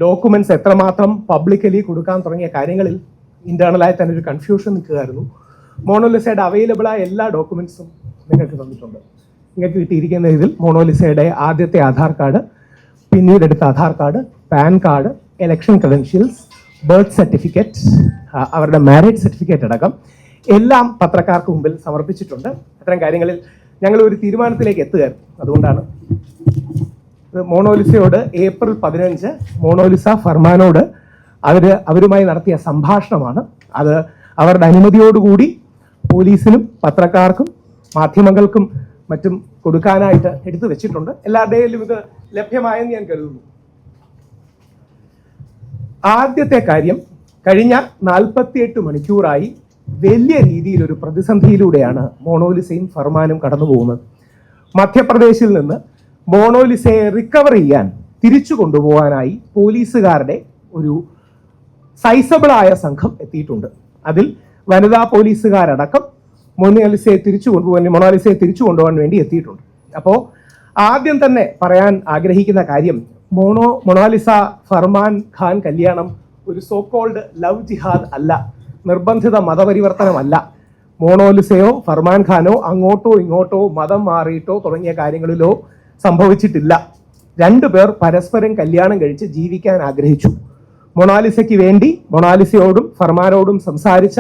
Documents എത്രമാത്രം publicly കൊടുക്കാൻ തുടങ്ങിയ കാര്യങ്ങളിൽ ഇന്റേണലായി തന്നെ ഒരു കൺഫ്യൂഷൻ നിൽക്കുകയായിരുന്നു. മോണോലിസയുടെ അവൈലബിൾ ആയ എല്ലാ ഡോക്യുമെന്റ്സും നിങ്ങൾക്ക് തന്നിട്ടുണ്ട്. നിങ്ങൾക്ക് കിട്ടിയിരിക്കുന്ന ഇതിൽ മോണോലിസയുടെ ആദ്യത്തെ ആധാർ കാർഡ്, പിന്നീട് എടുത്ത Aadhaar card, pan card, election credentials, birth certificate, അവരുടെ മാരേജ് സർട്ടിഫിക്കറ്റ് അടക്കം എല്ലാം പത്രക്കാർക്ക് മുമ്പിൽ സമർപ്പിച്ചിട്ടുണ്ട്. അത്തരം കാര്യങ്ങളിൽ ഞങ്ങൾ ഒരു തീരുമാനത്തിലേക്ക് എത്തുകയായിരുന്നു. അതുകൊണ്ടാണ് മോണോലിസയോട് ഏപ്രിൽ 15 മോണോലിസ ഫർമാനോട് അവരുമായി നടത്തിയ സംഭാഷണമാണ്. അത് അവരുടെ അനുമതിയോടുകൂടി പോലീസിനും പത്രക്കാർക്കും മാധ്യമങ്ങൾക്കും മറ്റും കൊടുക്കാനായിട്ട് എടുത്തു വെച്ചിട്ടുണ്ട്. എല്ലാവരുടെയും ഇത് ലഭ്യമായെന്ന് ഞാൻ കരുതുന്നു. ആദ്യത്തെ കാര്യം, കഴിഞ്ഞ 48 മണിക്കൂറായി വലിയ രീതിയിൽ ഒരു പ്രതിസന്ധിയിലൂടെയാണ് മോണോലിസയും ഫർമാനും കടന്നു പോകുന്നത്. മധ്യപ്രദേശിൽ നിന്ന് മോണോലിസയെ റിക്കവർ ചെയ്യാൻ തിരിച്ചു കൊണ്ടുപോകാനായി പോലീസുകാരുടെ ഒരു സൈസബിളായ സംഘം എത്തിയിട്ടുണ്ട്. അതിൽ വനിതാ പോലീസുകാരടക്കം മൊണാലിസയെ തിരിച്ചു കൊണ്ടുപോകാൻ വേണ്ടി എത്തിയിട്ടുണ്ട്. അപ്പോൾ ആദ്യം തന്നെ പറയാൻ ആഗ്രഹിക്കുന്ന കാര്യം, മൊണാലിസ ഫർമാൻ ഖാൻ കല്യാണം ഒരു സോക്കോൾഡ് ലവ് ജിഹാദ് അല്ല, നിർബന്ധിത മതപരിവർത്തനമല്ല. മോണോലിസയോ ഫർമാൻ ഖാനോ അങ്ങോട്ടോ ഇങ്ങോട്ടോ മതം മാറിയിട്ടോ തുടങ്ങിയ കാര്യങ്ങളിലോ സംഭവിച്ചിട്ടില്ല. രണ്ടുപേർ പരസ്പരം കല്യാണം കഴിച്ച് ജീവിക്കാൻ ആഗ്രഹിച്ചു. മൊണാലിസയ്ക്ക് വേണ്ടി മൊണാലിസയോടും ഫർമാനോടും സംസാരിച്ച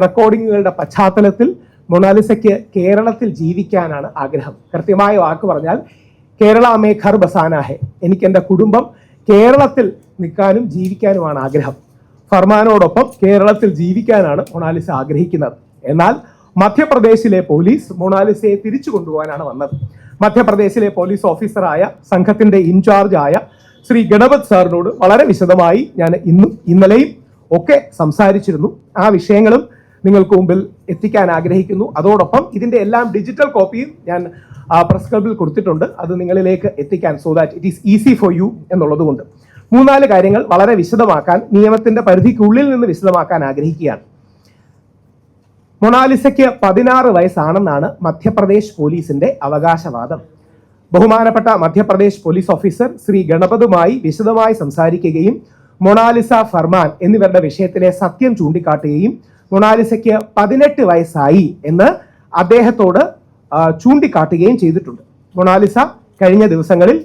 റെക്കോർഡിങ്ങുകളുടെ പശ്ചാത്തലത്തിൽ മൊണാലിസയ്ക്ക് കേരളത്തിൽ ജീവിക്കാനാണ് ആഗ്രഹം. കൃത്യമായ വാക്ക് പറഞ്ഞാൽ കേരള മേ ഘർ ബസാന ഹെ, എനിക്ക് എൻ്റെ കുടുംബം കേരളത്തിൽ നിൽക്കാനും ജീവിക്കാനുമാണ് ആഗ്രഹം. ഫർമാനോടൊപ്പം കേരളത്തിൽ ജീവിക്കാനാണ് മൊണാലിസ ആഗ്രഹിക്കുന്നത്. എന്നാൽ മധ്യപ്രദേശിലെ പോലീസ് മൊണാലിസയെ തിരിച്ചു കൊണ്ടുപോകാനാണ് വന്നത്. മധ്യപ്രദേശിലെ പോലീസ് ഓഫീസറായ സംഘത്തിന്റെ ഇൻചാർജ് ആയ ശ്രീ ഗണപത് സാറിനോട് വളരെ വിശദമായി ഞാൻ ഇന്നലെയും ഒക്കെ സംസാരിച്ചിരുന്നു. ആ വിഷയങ്ങളും നിങ്ങൾക്ക് മുമ്പിൽ എത്തിക്കാൻ ആഗ്രഹിക്കുന്നു. അതോടൊപ്പം ഇതിന്റെ എല്ലാം ഡിജിറ്റൽ കോപ്പിയും ഞാൻ പ്രസ് ക്ലബിൽ കൊടുത്തിട്ടുണ്ട്. അത് നിങ്ങളിലേക്ക് എത്തിക്കാൻ, so that it is easy for you എന്നുള്ളതുകൊണ്ട് 3-4 കാര്യങ്ങൾ വളരെ വിശദമാക്കാൻ, നിയമത്തിന്റെ പരിധിക്കുള്ളിൽ നിന്ന് വിശദമാക്കാൻ ആഗ്രഹിക്കുകയാണ്. മൊണാലിസയ്ക്ക് 16 വയസ്സാണെന്നാണ് മധ്യപ്രദേശ് പോലീസിന്റെ അവകാശവാദം. ബഹുമാനപ്പെട്ട മധ്യപ്രദേശ് പോലീസ് ഓഫീസർ ശ്രീ ഗണപതുമായി വിശദമായി സംസാരിക്കുകയും മൊണാലിസ ഫർമാൻ എന്നിവരുടെ വിഷയത്തിലെ സത്യം ചൂണ്ടിക്കാട്ടുകയും മൊണാലിസയ്ക്ക് 18 വയസ്സായി എന്ന് അദ്ദേഹത്തോട് ചൂണ്ടിക്കാട്ടുകയും ചെയ്തിട്ടുണ്ട്. മൊണാലിസ കഴിഞ്ഞ ദിവസങ്ങളിൽ,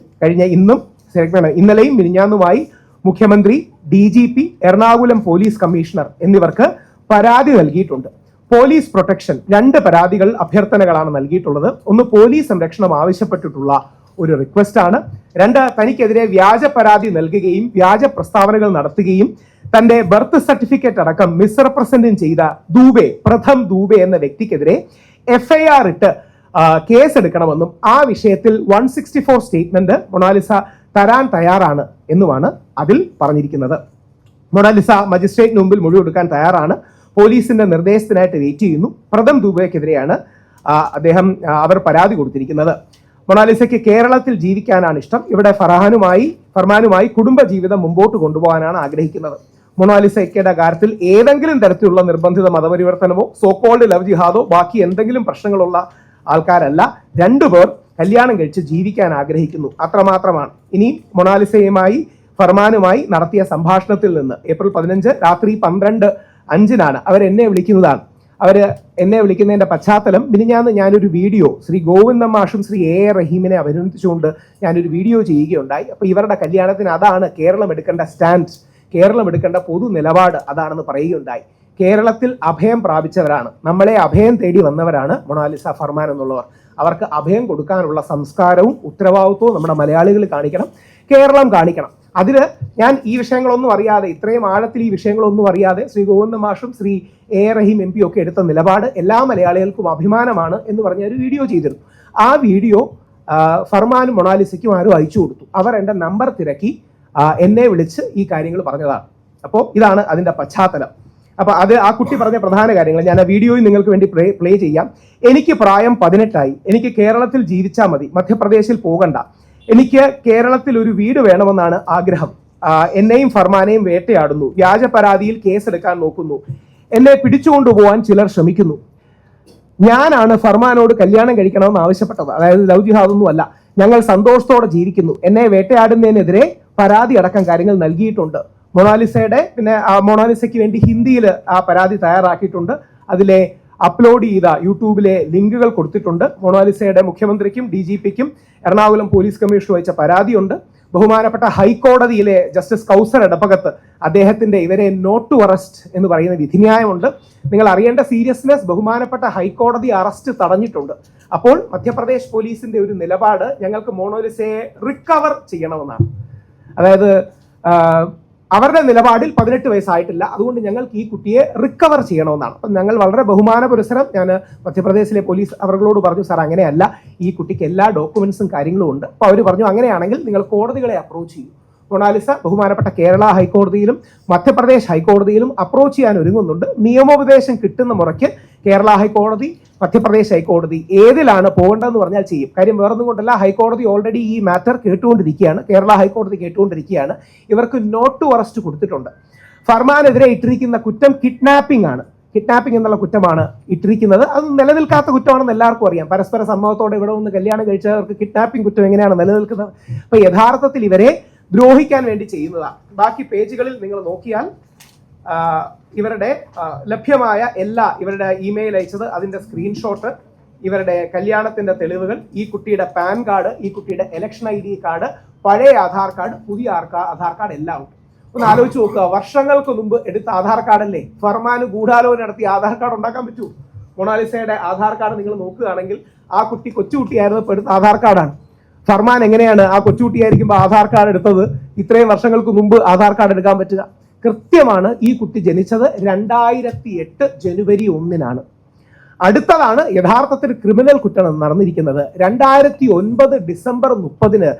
ഇന്നലെയും മിനിഞ്ഞാന്നുമായി മുഖ്യമന്ത്രി, DGP, എറണാകുളം പോലീസ് കമ്മീഷണർ എന്നിവർക്ക് പരാതി നൽകിയിട്ടുണ്ട്. പോലീസ് പ്രൊട്ടക്ഷൻ 2 പരാതികൾ, അഭ്യർത്ഥനകളാണ് നൽകിയിട്ടുള്ളത്. ഒന്ന്, പോലീസ് സംരക്ഷണം ആവശ്യപ്പെട്ടിട്ടുള്ള ഒരു റിക്വസ്റ്റ് ആണ്. 2, തനിക്കെതിരെ വ്യാജ പരാതി നൽകുകയും വ്യാജ പ്രസ്താവനകൾ നടത്തുകയും തന്റെ ബർത്ത് സർട്ടിഫിക്കറ്റ് അടക്കം മിസ്റെപ്രസെന്റും ചെയ്ത പ്രഥം ദൂബെ എന്ന വ്യക്തിക്കെതിരെ FIR ഇട്ട് കേസ് എടുക്കണമെന്നും ആ വിഷയത്തിൽ 164 സ്റ്റേറ്റ്മെന്റ് മൊണാലിസ തരാൻ തയ്യാറാണ് എന്നുമാണ് അതിൽ പറഞ്ഞിരിക്കുന്നത്. മൊണാലിസ മജിസ്ട്രേറ്റിന് മുമ്പിൽ മൊഴി കൊടുക്കാൻ തയ്യാറാണ്. പോലീസിന്റെ നിർദ്ദേശത്തിനായിട്ട് വെയിറ്റ് ചെയ്യുന്നു. പ്രഥം ദൂബെക്കെതിരെയാണ് അവർ പരാതി കൊടുത്തിരിക്കുന്നത്. മൊണാലിസയ്ക്ക് കേരളത്തിൽ ജീവിക്കാനാണ് ഇഷ്ടം. ഇവിടെ ഫർമാനുമായി കുടുംബജീവിതം മുമ്പോട്ട് കൊണ്ടുപോകാനാണ് ആഗ്രഹിക്കുന്നത്. മൊണാലിസയ്ക്കയുടെ കാര്യത്തിൽ ഏതെങ്കിലും തരത്തിലുള്ള നിർബന്ധിത മതപരിവർത്തനമോ സോക്കോൾഡ് ലവ് ജിഹാദോ ബാക്കി എന്തെങ്കിലും പ്രശ്നങ്ങളുള്ള ആൾക്കാരല്ല. 2 പേർ കല്യാണം കഴിച്ച് ജീവിക്കാൻ ആഗ്രഹിക്കുന്നു, അത്രമാത്രമാണ്. ഇനി മൊണാലിസയുമായി ഫർമാനുമായി നടത്തിയ സംഭാഷണത്തിൽ നിന്ന് ഏപ്രിൽ 15 രാത്രി 12:05 അവരെന്നെ വിളിക്കുന്നതിന്റെ പശ്ചാത്തലം, മിനിഞ്ഞാന്ന് ഞാനൊരു വീഡിയോ ശ്രീ ഗോവിന്ദ മാഷും ശ്രീ A. റഹീമിനെ അഭിനന്ദിച്ചുകൊണ്ട് ഞാനൊരു വീഡിയോ ചെയ്യുകയുണ്ടായി. അപ്പോൾ ഇവരുടെ കല്യാണത്തിന് അതാണ് കേരളം എടുക്കേണ്ട സ്റ്റാൻഡ്, കേരളം എടുക്കേണ്ട പൊതു നിലപാട് അതാണെന്ന് പറയുകയുണ്ടായി. കേരളത്തിൽ അഭയം പ്രാപിച്ചവരാണ്, നമ്മളെ അഭയം തേടി വന്നവരാണ് മൊണാലിസ ഫർമാൻ എന്നുള്ളവർ. അവർക്ക് അഭയം കൊടുക്കാനുള്ള സംസ്കാരവും ഉത്തരവാദിത്വവും നമ്മുടെ മലയാളികൾ കാണിക്കണം, കേരളം കാണിക്കണം. അതിന് ഞാൻ ഈ വിഷയങ്ങളൊന്നും അറിയാതെ, ഇത്രയും ആഴത്തിൽ ഈ വിഷയങ്ങളൊന്നും അറിയാതെ ശ്രീ ഗോവിന്ദ മാഷും ശ്രീ A. റഹീം MP ഒക്കെ എടുത്ത നിലപാട് എല്ലാ മലയാളികൾക്കും അഭിമാനമാണ് എന്ന് പറഞ്ഞ ഒരു വീഡിയോ ചെയ്തിരുന്നു. ആ വീഡിയോ ഫർമാനും മൊണാലിസയ്ക്കും ആരും അയച്ചു കൊടുത്തു. അവർ എൻ്റെ നമ്പർ തിരക്കി എന്നെ വിളിച്ച് ഈ കാര്യങ്ങൾ പറഞ്ഞതാണ്. അപ്പോൾ ഇതാണ് അതിൻ്റെ പശ്ചാത്തലം. അപ്പോൾ ആ കുട്ടി പറഞ്ഞ പ്രധാന കാര്യങ്ങൾ ഞാൻ ആ വീഡിയോയിൽ നിങ്ങൾക്ക് വേണ്ടി പ്ലേ ചെയ്യാം. എനിക്ക് പ്രായം 18 എനിക്ക് കേരളത്തിൽ ജീവിച്ചാൽ മതി, മധ്യപ്രദേശിൽ പോകണ്ട. എനിക്ക് കേരളത്തിൽ ഒരു വീട് വേണമെന്നാണ് ആഗ്രഹം. എന്നെയും ഫർമാനെയും വേട്ടയാടുന്നു, വ്യാജ പരാതിയിൽ കേസെടുക്കാൻ നോക്കുന്നു, എന്നെ പിടിച്ചുകൊണ്ടുപോകാൻ ചിലർ ശ്രമിക്കുന്നു. ഞാനാണ് ഫർമാനോട് കല്യാണം കഴിക്കണമെന്ന് ആവശ്യപ്പെട്ടത്, അതായത് ലവ് ജിഹാദൊന്നും അല്ല. ഞങ്ങൾ സന്തോഷത്തോടെ ജീവിക്കുന്നു. എന്നെ വേട്ടയാടുന്നതിനെതിരെ പരാതി അടക്കം കാര്യങ്ങൾ നൽകിയിട്ടുണ്ട്. മൊണാലിസയുടെ പിന്നെ മൊണാലിസയ്ക്ക് വേണ്ടി ഹിന്ദിയിൽ ആ പരാതി തയ്യാറാക്കിയിട്ടുണ്ട്. അതിലെ അപ്ലോഡ് ചെയ്ത യൂട്യൂബിലെ ലിങ്കുകൾ കൊടുത്തിട്ടുണ്ട്. മൊണാലിസയുടെ മുഖ്യമന്ത്രിക്കും DGPക്കും എറണാകുളം പോലീസ് കമ്മീഷണർ അയച്ച പരാതിയുണ്ട്. ബഹുമാനപ്പെട്ട ഹൈക്കോടതിയിലെ ജസ്റ്റിസ് കൗസർ എടപ്പകത്ത് അദ്ദേഹത്തിന്റെ ഇവരെ നോട്ട് ടു അറസ്റ്റ് എന്ന് പറയുന്ന വിധിന്യായമുണ്ട്. നിങ്ങൾ അറിയേണ്ട സീരിയസ്നെസ്, ബഹുമാനപ്പെട്ട ഹൈക്കോടതി അറസ്റ്റ് തടഞ്ഞിട്ടുണ്ട്. അപ്പോൾ മധ്യപ്രദേശ് പോലീസിന്റെ ഒരു നിലപാട് ഞങ്ങൾക്ക് മൊണാലിസയെ റിക്കവർ ചെയ്യണമെന്നാണ്. അതായത് അവരുടെ നിലപാടിൽ 18 വയസ്സായിട്ടില്ല, അതുകൊണ്ട് ഞങ്ങൾക്ക് ഈ കുട്ടിയെ റിക്കവർ ചെയ്യണമെന്നാണ്. അപ്പം ഞങ്ങൾ വളരെ ബഹുമാന പുരസരം ഞാൻ മധ്യപ്രദേശിലെ പോലീസ് അവരോട് പറഞ്ഞു, സാർ അങ്ങനെയല്ല, ഈ കുട്ടിക്ക് എല്ലാ ഡോക്യുമെന്റ്സും കാര്യങ്ങളും ഉണ്ട്. അപ്പോൾ അവർ പറഞ്ഞു അങ്ങനെയാണെങ്കിൽ നിങ്ങൾ കോടതികളെ അപ്രോച്ച് ചെയ്യും. മൊണാലിസ ബഹുമാനപ്പെട്ട കേരള ഹൈക്കോടതിയിലും മധ്യപ്രദേശ് ഹൈക്കോടതിയിലും അപ്രോച്ച് ചെയ്യാൻ ഒരുങ്ങുന്നുണ്ട്. നിയമോപദേശം കിട്ടുന്ന മുറയ്ക്ക് കേരള ഹൈക്കോടതി, മധ്യപ്രദേശ് ഹൈക്കോടതി ഏതിലാണ് പോകേണ്ടതെന്ന് പറഞ്ഞാൽ ചെയ്യും. കാര്യം വേറൊന്നും കൊണ്ടല്ല, ഹൈക്കോടതി ഓൾറെഡി ഈ മാറ്റർ കേട്ടുകൊണ്ടിരിക്കുകയാണ്, കേരള ഹൈക്കോടതി കേട്ടുകൊണ്ടിരിക്കുകയാണ്. ഇവർക്ക് നോട്ട് ടു അറസ്റ്റ് കൊടുത്തിട്ടുണ്ട്. ഫർമാനെതിരെ ഇട്ടിരിക്കുന്ന കുറ്റം കിഡ്നാപ്പിംഗ് ആണ്. കിഡ്നാപ്പിംഗ് എന്നുള്ള കുറ്റമാണ് ഇട്ടിരിക്കുന്നത്. അത് നിലനിൽക്കാത്ത കുറ്റമാണെന്ന് എല്ലാവർക്കും അറിയാം. പരസ്പര സമ്മതത്തോടെ ഇവിടെ ഒന്ന് കല്യാണം കഴിച്ചവർക്ക് കിഡ്നാപ്പിംഗ് കുറ്റം എങ്ങനെയാണ് നിലനിൽക്കുന്നത്? അപ്പൊ യഥാർത്ഥത്തിൽ ഇവരെ ദ്രോഹിക്കാൻ വേണ്ടി ചെയ്യുന്നതാണ്. ബാക്കി പേജുകളിൽ നിങ്ങൾ നോക്കിയാൽ ഇവരുടെ ലഭ്യമായ ഇവരുടെ ഇമെയിൽ അയച്ചത്, അതിന്റെ സ്ക്രീൻഷോട്ട്, ഇവരുടെ കല്യാണത്തിന്റെ തെളിവുകൾ, ഈ കുട്ടിയുടെ പാൻ കാർഡ്, ഈ കുട്ടിയുടെ ഇലക്ഷൻ ID കാർഡ്, പഴയ ആധാർ കാർഡ്, പുതിയ ആധാർ കാർഡ് എല്ലാം ഉണ്ട്. ഒന്ന് ആലോചിച്ച് നോക്കുക, വർഷങ്ങൾക്ക് മുമ്പ് എടുത്ത ആധാർ കാർഡല്ലേ ഫർമാന് ഗൂഢാലോചന നടത്തി ആധാർ കാർഡ് ഉണ്ടാക്കാൻ പറ്റൂ? മൊണാലിസയുടെ ആധാർ കാർഡ് നിങ്ങൾ നോക്കുകയാണെങ്കിൽ ആ കുട്ടി കൊച്ചുകുട്ടിയായിരുന്നപ്പോൾ എടുത്ത ആധാർ കാർഡാണ്. ഫർമാൻ എങ്ങനെയാണ് ആ കൊച്ചുകുട്ടിയായിരിക്കുമ്പോൾ ആധാർ കാർഡ് എടുത്തത്? ഇത്രയും വർഷങ്ങൾക്ക് മുമ്പ് ആധാർ കാർഡ് എടുക്കാൻ പറ്റുക? കൃത്യമാണ്. ഈ കുട്ടി ജനിച്ചത് 2008 ജനുവരി 1-നാണ്. അടുത്തതാണ് യഥാർത്ഥത്തിൽ ക്രിമിനൽ കുറ്റം നടന്നിരിക്കുന്നത്. 2009 ഡിസംബർ 30-ന്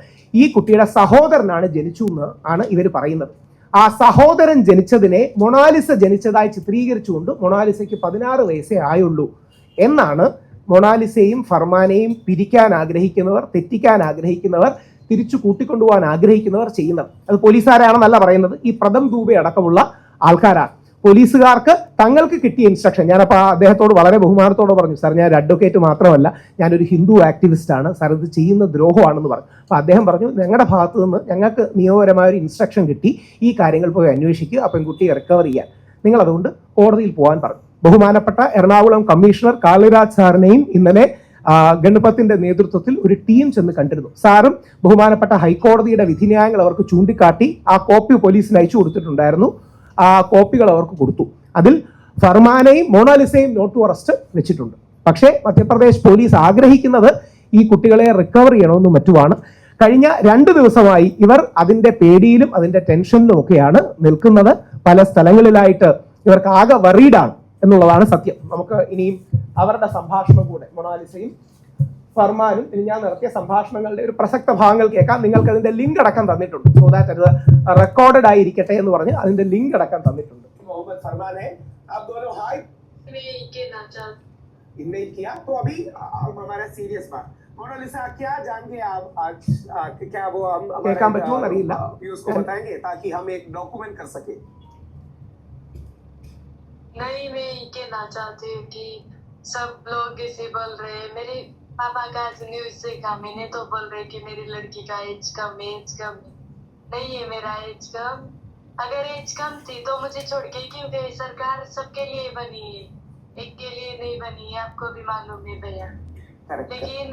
ഈ കുട്ടിയുടെ സഹോദരനാണ് ജനിച്ചു എന്ന് ആണ് ഇവർ പറയുന്നത്. ആ സഹോദരൻ ജനിച്ചതിനെ മൊണാലിസ ജനിച്ചതായി ചിത്രീകരിച്ചുകൊണ്ട് മൊണാലിസയ്ക്ക് 16 വയസ്സേ ആയുള്ളൂ എന്നാണ് മൊണാലിസയും ഫർമാനെയും പിരിക്കാൻ ആഗ്രഹിക്കുന്നവർ, തെറ്റിക്കാൻ ആഗ്രഹിക്കുന്നവർ, തിരിച്ചു കൂട്ടിക്കൊണ്ടുപോകാൻ ആഗ്രഹിക്കുന്നവർ ചെയ്യുന്നത്. അത് പോലീസുകാരാണെന്നല്ല പറയുന്നത്, ഈ പ്രഥം ദൂബെ അടക്കമുള്ള ആൾക്കാരാണ്. പോലീസുകാർക്ക് തങ്ങൾക്ക് കിട്ടിയ ഇൻസ്ട്രക്ഷൻ, ഞാനപ്പോൾ അദ്ദേഹത്തോട് വളരെ ബഹുമാനത്തോടെ പറഞ്ഞു, സാർ ഞാൻ ഒരു അഡ്വക്കേറ്റ് മാത്രമല്ല, ഞാനൊരു ഹിന്ദു ആക്ടിവിസ്റ്റ് ആണ്, സാർ ഇത് ചെയ്യുന്ന ദ്രോഹമാണെന്ന് പറഞ്ഞു. അപ്പോൾ അദ്ദേഹം പറഞ്ഞു, ഞങ്ങളുടെ ഭാഗത്തു നിന്ന് ഞങ്ങൾക്ക് നിയമപരമായ ഒരു ഇൻസ്ട്രക്ഷൻ കിട്ടി, ഈ കാര്യങ്ങൾ പോയി അന്വേഷിക്കുക, ആ പെൺകുട്ടിയെ റിക്കവർ ചെയ്യാൻ, നിങ്ങൾ അതുകൊണ്ട് കോടതിയിൽ പോകാൻ പറഞ്ഞു. ബഹുമാനപ്പെട്ട എറണാകുളം കമ്മീഷണർ കാളിരാജ് സാറിനെയും ഇന്നലെ ഗണപത്തിന്റെ നേതൃത്വത്തിൽ ഒരു ടീം ചെന്ന് കണ്ടിരുന്നു. സാറും ബഹുമാനപ്പെട്ട ഹൈക്കോടതിയുടെ വിധിന്യായങ്ങൾ അവർക്ക് ചൂണ്ടിക്കാട്ടി ആ കോപ്പി പോലീസിന് അയച്ചു കൊടുത്തിട്ടുണ്ടായിരുന്നു. ആ കോപ്പികൾ അവർക്ക് കൊടുത്തു. അതിൽ ഫർമാനെയും മൊണാലിസയും നോട്ട് ടു അറസ്റ്റ് വെച്ചിട്ടുണ്ട്. പക്ഷേ മധ്യപ്രദേശ് പോലീസ് ആഗ്രഹിക്കുന്നത് ഈ കുട്ടികളെ റിക്കവർ ചെയ്യണമെന്നും മറ്റുമാണ്. കഴിഞ്ഞ 2 ദിവസമായി ഇവർ അതിന്റെ പേടിയിലും അതിന്റെ ടെൻഷനിലും ഒക്കെയാണ് നിൽക്കുന്നത്. പല സ്ഥലങ്ങളിലായിട്ട് ഇവർക്ക് ആകെ വറീഡാണ് എന്നുള്ളതാണ് സത്യം. നമുക്ക് ഇനിയും അവരുടെ സംഭാഷണം കൂടെ, മൊണാലിസയും ഫർമാനും ഇനി ഞാൻ നടത്തിയ സംഭാഷണങ്ങളുടെ ഒരു പ്രസക്ത ഭാഗങ്ങൾ കേൾക്കാം. നിങ്ങൾക്ക് അതിന്റെ ലിങ്ക് അടക്കം തന്നിട്ടുണ്ട്. സോ ദാറ്റ് അത് റെക്കോർഡഡ് ആയിരിക്കട്ടെ എന്ന് പറഞ്ഞ് അതിന്റെ ലിങ്ക് അടക്കം തന്നിട്ടുണ്ട്. മുഹമ്മദ് ഫർമാനെ आप दोनों हाय इनने किया तो अभी हमारा सीरियस बात मोनालिसा क्या जान के आप आज क्या वो हम केക്കാൻ പറ്റുമോ അറിയില്ല, उसको बताएंगे ताकि हम एक डॉक्यूमेंट कर सके. नहीं, मैं ये कहना चाहती हूँ कि सब लोग ऐसे बोल रहे हैं. मेरे पापा का न्यूज देखा, मैंने तो बोल रहे कि मेरी लड़की का एज कम नहीं है. मेरा एज कम, अगर एज कम थी तो मुझे छोड़ के क्यों गए? सरकार सबके लिए बनी है, एक के लिए नहीं बनी है, आपको भी मालूम है भैया. लेकिन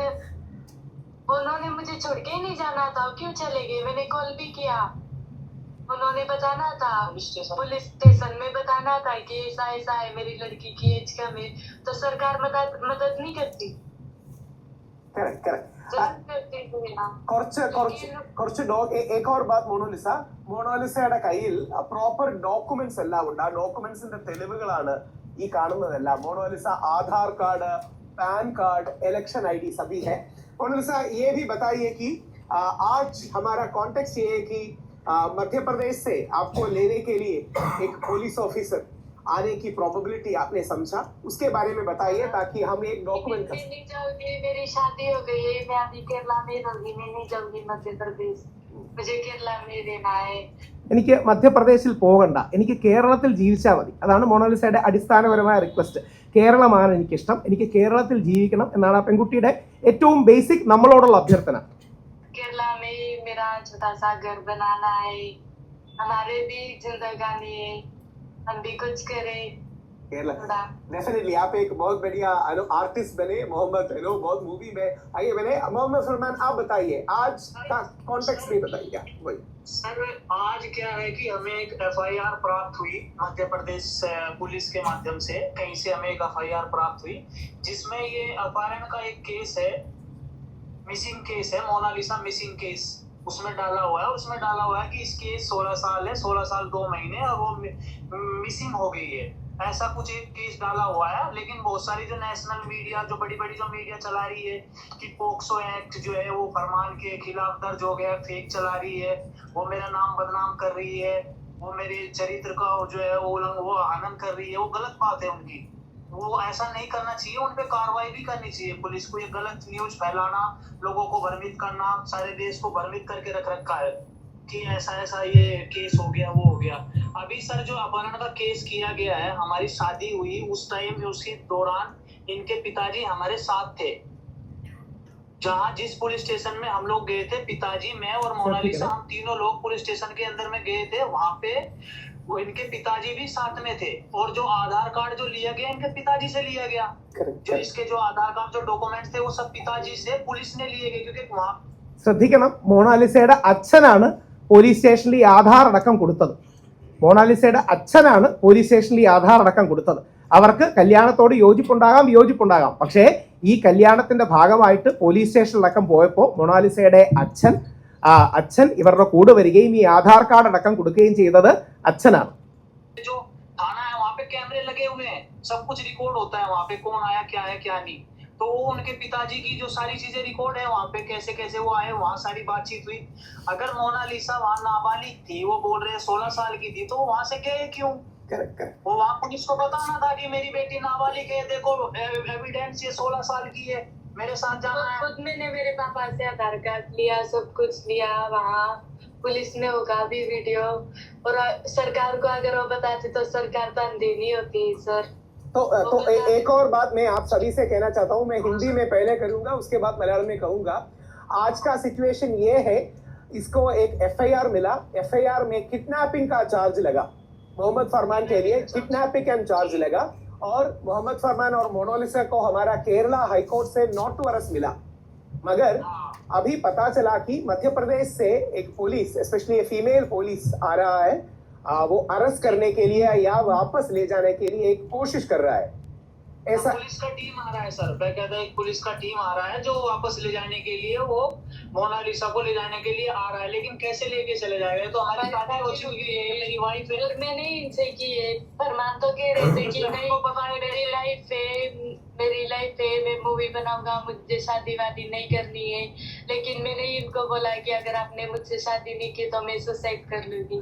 उन्होंने मुझे छोड़ के ही नहीं जाना था, क्यों चले गए? मैंने कॉल भी किया, उन्होंने बताना था, पुलिस स्टेशन में बताना था कि ऐसा ऐसा है, मेरी लड़की की एज कम है, तो सरकार मदद नहीं करती. एक और बात, മൊണാലിസയുടെ കയ്യിൽ പ്രോപ്പർ ഡോക്യുമെന്റ്സ് എല്ലാം ഉണ്ട്. ആ ഡോക്യുമെന്റ്സിന്റെ തെളിവുകളാണ് ഈ കാണുന്നതെല്ലാം. Mona Lisa Aadhaar card, pan card, election ID सभी है. मोनालिसा ये भी बताइए कि आज हमारा कॉन्टेक्स्ट ये है कि मध्य प्रदेश से आपको लेने के लिए एक पुलिस ऑफिसर आने की प्रोबेबिलिटी आपने समझा, उसके बारे में बताइए ताकि हम एक डॉक्यूमेंट कर सकें. मेरी शादी हो गई है, मैं अभी केरला में रहूंगी, मैं नहीं जाऊंगी मध्य प्रदेश, मुझे केरला में रहना है. എനിക്ക് മധ്യപ്രദേശിൽ പോകണ്ട, എനിക്ക് കേരളത്തിൽ ജീവിച്ചാൽ മതി. അതാണ് മൊണാലിസയുടെ അടിസ്ഥാനപരമായ റിക്വസ്റ്റ്. കേരളമാണ് എനിക്കിഷ്ടം, എനിക്ക് കേരളത്തിൽ ജീവിക്കണം എന്നാണ് ആ പെൺകുട്ടിയുടെ ഏറ്റവും ബേസിക് നമ്മളോടുള്ള അഭ്യർത്ഥന. केरला में मेरा मेरा छोटा सा घर बनाना है, हमारे भी जिंदगानी है, हम भी कुछ करें केरला थोड़ा। डेफिनेटली आप एक बहुत बढ़िया आर्टिस्ट बने मोहम्मद, बहुत मूवी में आइए बने। मोहम्मद फरमान आप बताइए आज का कॉन्टेक्स्ट भी बताइए वही। सर आज क्या है कि हमें एक एफआईआर प्राप्त हुई मध्य प्रदेश पुलिस के माध्यम से, कहीं से हमें एक एफआईआर प्राप्त हुई जिसमें ये अपहरण का एक केस है, मिसिंग केस है, मोनालिसा मिसिंग केस उसमें डाला हुआ है। उसमें डाला हुआ है कि इस केस 16 साल है, 16 साल 2 महीने और वो मिसिंग हो गई है, ऐसा कुछ एक केस डाला हुआ है। लेकिन बहुत सारी जो नेशनल मीडिया, जो बड़ी बड़ी जो मीडिया चला रही है कि पोक्सो एक्ट जो है वो फरमान के खिलाफ दर्ज हो गया, फेक चला रही है, वो मेरा नाम बदनाम कर रही है, वो मेरे चरित्र का जो है वो हनन कर रही है, वो गलत बात है उनकी। वो ऐसा नहीं करना चाहिए, उन पे कार्रवाई भी करनी चाहिए पुलिस को। ये गलत न्यूज फैलाना, लोगों को भ्रमित करना, सारे देश को भ्रमित करके रख रखा है कि ऐसा ऐसा ये केस हो गया, वो हो गया। अभी सर जो अपहरण का केस किया गया है, हमारी शादी हुई उस टाइम, उसी दौरान इनके पिताजी हमारे साथ थे। जहाँ जिस पुलिस स्टेशन में हम लोग गए थे, पिताजी, मैं और मोनालिसा, हम तीनों लोग पुलिस स्टेशन के अंदर में गए थे। वहां पे वो इनके पिताजी भी साथ में थे, और जो आधार कार्ड जो लिया गया इनके पिताजी से लिया गया। जो इसके जो आधार कार्ड जो डॉक्यूमेंट्स थे वो सब पिताजी से पुलिस ने लिए गए, क्योंकि वहां ശ്രദ്ധിക്കണം, മോണാലിസയുടെ അച്ഛനാണ് പോലീസ് സ്റ്റേഷനിൽ ഈ ആധാർ അടക്കം കൊടുത്തത്. മോണാലിസയുടെ അച്ഛനാണ് പോലീസ് സ്റ്റേഷനിൽ ഈ ആധാർ അടക്കം കൊടുത്തത്. അവർക്ക് കല്യാണത്തോട് യോജിപ്പുണ്ടാകാം, വിയോജിപ്പുണ്ടാകാം. പക്ഷേ ഈ കല്യാണത്തിന്റെ ഭാഗമായിട്ട് പോലീസ് സ്റ്റേഷനിലടക്കം പോയപ്പോൾ മൊണാലിസയുടെ അച്ഛൻ ഇവരുടെ കൂടെ വരികയും ഈ ആധാർ കാർഡ് അടക്കം കൊടുക്കുകയും ചെയ്തത് അച്ഛനാണ്. जो थाना है वहाँ पे कैमरे लगे हुए हैं, सब कुछ रिकॉर्ड होता है वहाँ पे, कौन आया क्या नहीं। तो वो उनके पिताजी की जो सारी चीजें रिकॉर्ड है वहाँ पे, कैसे कैसे वो आए, वहाँ सारी बातचीत हुई। अगर मोनालिसा वहाँ नाबालिग थी, वो बोल रहे 16 साल की थी, तो वहाँ से गए क्यों? वो वहाँ पुलिस को बताना था कि मेरी बेटी नाबालिग है, देखो एविडेंस ये 16 साल की है, मेरे साथ जाना है। खुद मैंने मेरे पापा से आधार कार्ड लिया, सब कुछ लिया, वहाँ पुलिस ने होगा भी वीडियो। और सरकार को अगर वो बताते तो सरकार तो अंधी नहीं होती सर। तो एक और बात मैं आप सभी से कहना चाहता हूँ, मैं हिंदी में पहले करूंगा, उसके बाद मलयालम में कहूंगा। आज का सिचुएशन ये है, इसको एक एफआईआर मिला, एफआईआर में किडनैपिंग का चार्ज लगा मोहम्मद फरमान के लिए, किडनैपिंग का चार्ज लगा। और मोहम्मद फरमान और मोनालिसा को हमारा केरला हाईकोर्ट से नॉट टू अरेस्ट मिला। मगर अभी पता चला कि मध्य प्रदेश से एक पुलिस, स्पेशली फीमेल पुलिस आ रहा है, वो अरेस्ट करने के लिए या वापस ले जाने के लिए एक कोशिश कर रहा है। ऐसा पुलिस का टीम आ रहा है सर, कहता है एक पुलिस का टीम आ रहा है जो वापस ले जाने के लिए, वो मोनालिसा को ले जाने के लिए आ रहा है। लेकिन कैसे लेके चले जाएगा? तो हमारी शादी हो चुकी है, मेरी वाइफ है। मैंने इनसे की है, फरमान तो कह रहे थे कि नहीं पता है मेरी लाइफ है, मैं मूवी बनाऊंगा, मुझे शादी वादी नहीं करनी है। लेकिन मैंने इनको बोला कि अगर आपने मुझसे शादी नहीं की तो मैं सुसाइड कर लूंगी।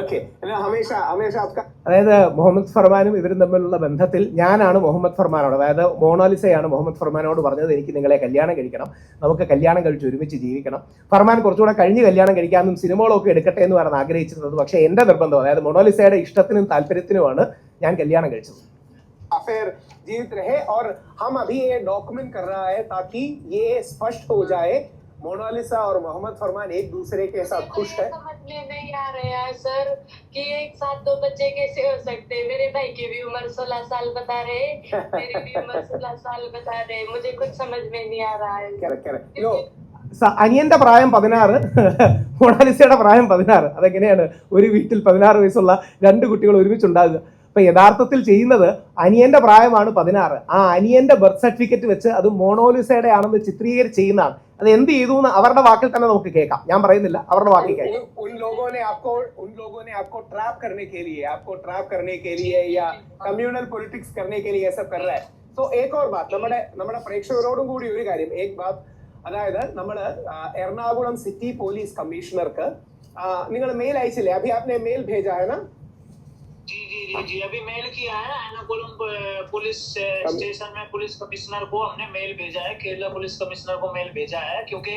ओके, हमेशा आपका അതായത് മുഹമ്മദ് ഫർമാനും ഇവരും തമ്മിലുള്ള ബന്ധത്തിൽ ഞാനാണ് മുഹമ്മദ് ഫർമാനോട്, അതായത് മോണാലിസയാണ് മുഹമ്മദ് ഫർമാനോട് പറഞ്ഞത് എനിക്ക് നിങ്ങളെ കല്യാണം കഴിക്കണം, നമുക്ക് കല്യാണം കഴിച്ച് ഒരുമിച്ച് ജീവിക്കണം. ഫർമാൻ കുറച്ചുകൂടെ കഴിഞ്ഞ് കല്യാണം കഴിക്കാമെന്നും സിനിമകളൊക്കെ എടുക്കട്ടെ എന്ന് പറഞ്ഞ് ആഗ്രഹിച്ചിരുന്നത്. പക്ഷേ എൻ്റെ നിർബന്ധം, അതായത് മോണാലിസയുടെ ഇഷ്ടത്തിനും താല്പര്യത്തിനുമാണ് ഞാൻ കല്യാണം കഴിച്ചത്. अफेयर जीवित रहे। और हम अभी ये डॉक्यूमेंट कर रहा है ताकि ये स्पष्ट हो जाए मोनालिसा और मोहम्मद फरमान एक दूसरे के साथ खुश है। समझ में नहीं आ रहा है सर कि एक साथ 2 बच्चे कैसे हो सकते हैं। मेरे भाई की भी उम्र 16 साल बता रहे, मेरी भी उम्र 16 साल बता रहे, मुझे कुछ समझ में नहीं आ रहा है। അനിയന്റെ പ്രായം 16, മൊണാലിസയുടെ പ്രായം 16. അതെങ്ങനെയാണ് ഒരു വീട്ടിൽ 16 വയസ്സുള്ള 2 കുട്ടികൾ ഒരുമിച്ചുണ്ടാകുക? അപ്പൊ യഥാർത്ഥത്തിൽ ചെയ്യുന്നത് അനിയന്റെ പ്രായമാണ് 16. ആ അനിയന്റെ ബർത്ത് സർട്ടിഫിക്കറ്റ് വെച്ച് അത് മോണാലിസയുടെ ആണെന്ന് ചിത്രീകരിച്ച് ചെയ്യുന്നതാണ്. അത് എന്ത് ചെയ്തു എന്ന് അവരുടെ വാക്കിൽ തന്നെ നമുക്ക് കേൾക്കാം, ഞാൻ പറയുന്നില്ല, അവരുടെ വാക്കിൽ കേൾക്കാം. उन लोगों ने आपको ट्रैप करने के लिए या कम्युनल पॉलिटिक्स करने के लिए सब कर रहा है. तो एक और बात, നമ്മുടെ പ്രേക്ഷകരോടും കൂടി ഒരു കാര്യം, एक बात, അതായത് നമ്മൾ എറണാകുളം സിറ്റി പോലീസ് കമ്മീഷണർക്ക് നിങ്ങൾ മെയിൽ അയച്ചില്ലേ? अभी आपने मेल भेजा है ना? जी अभी मेल किया है एर्नाकुलम पुलिस स्टेशन में पुलिस कमिश्नर को हमने मेल भेजा है, केरला पुलिस कमिश्नर को मेल भेजा है, क्योंकि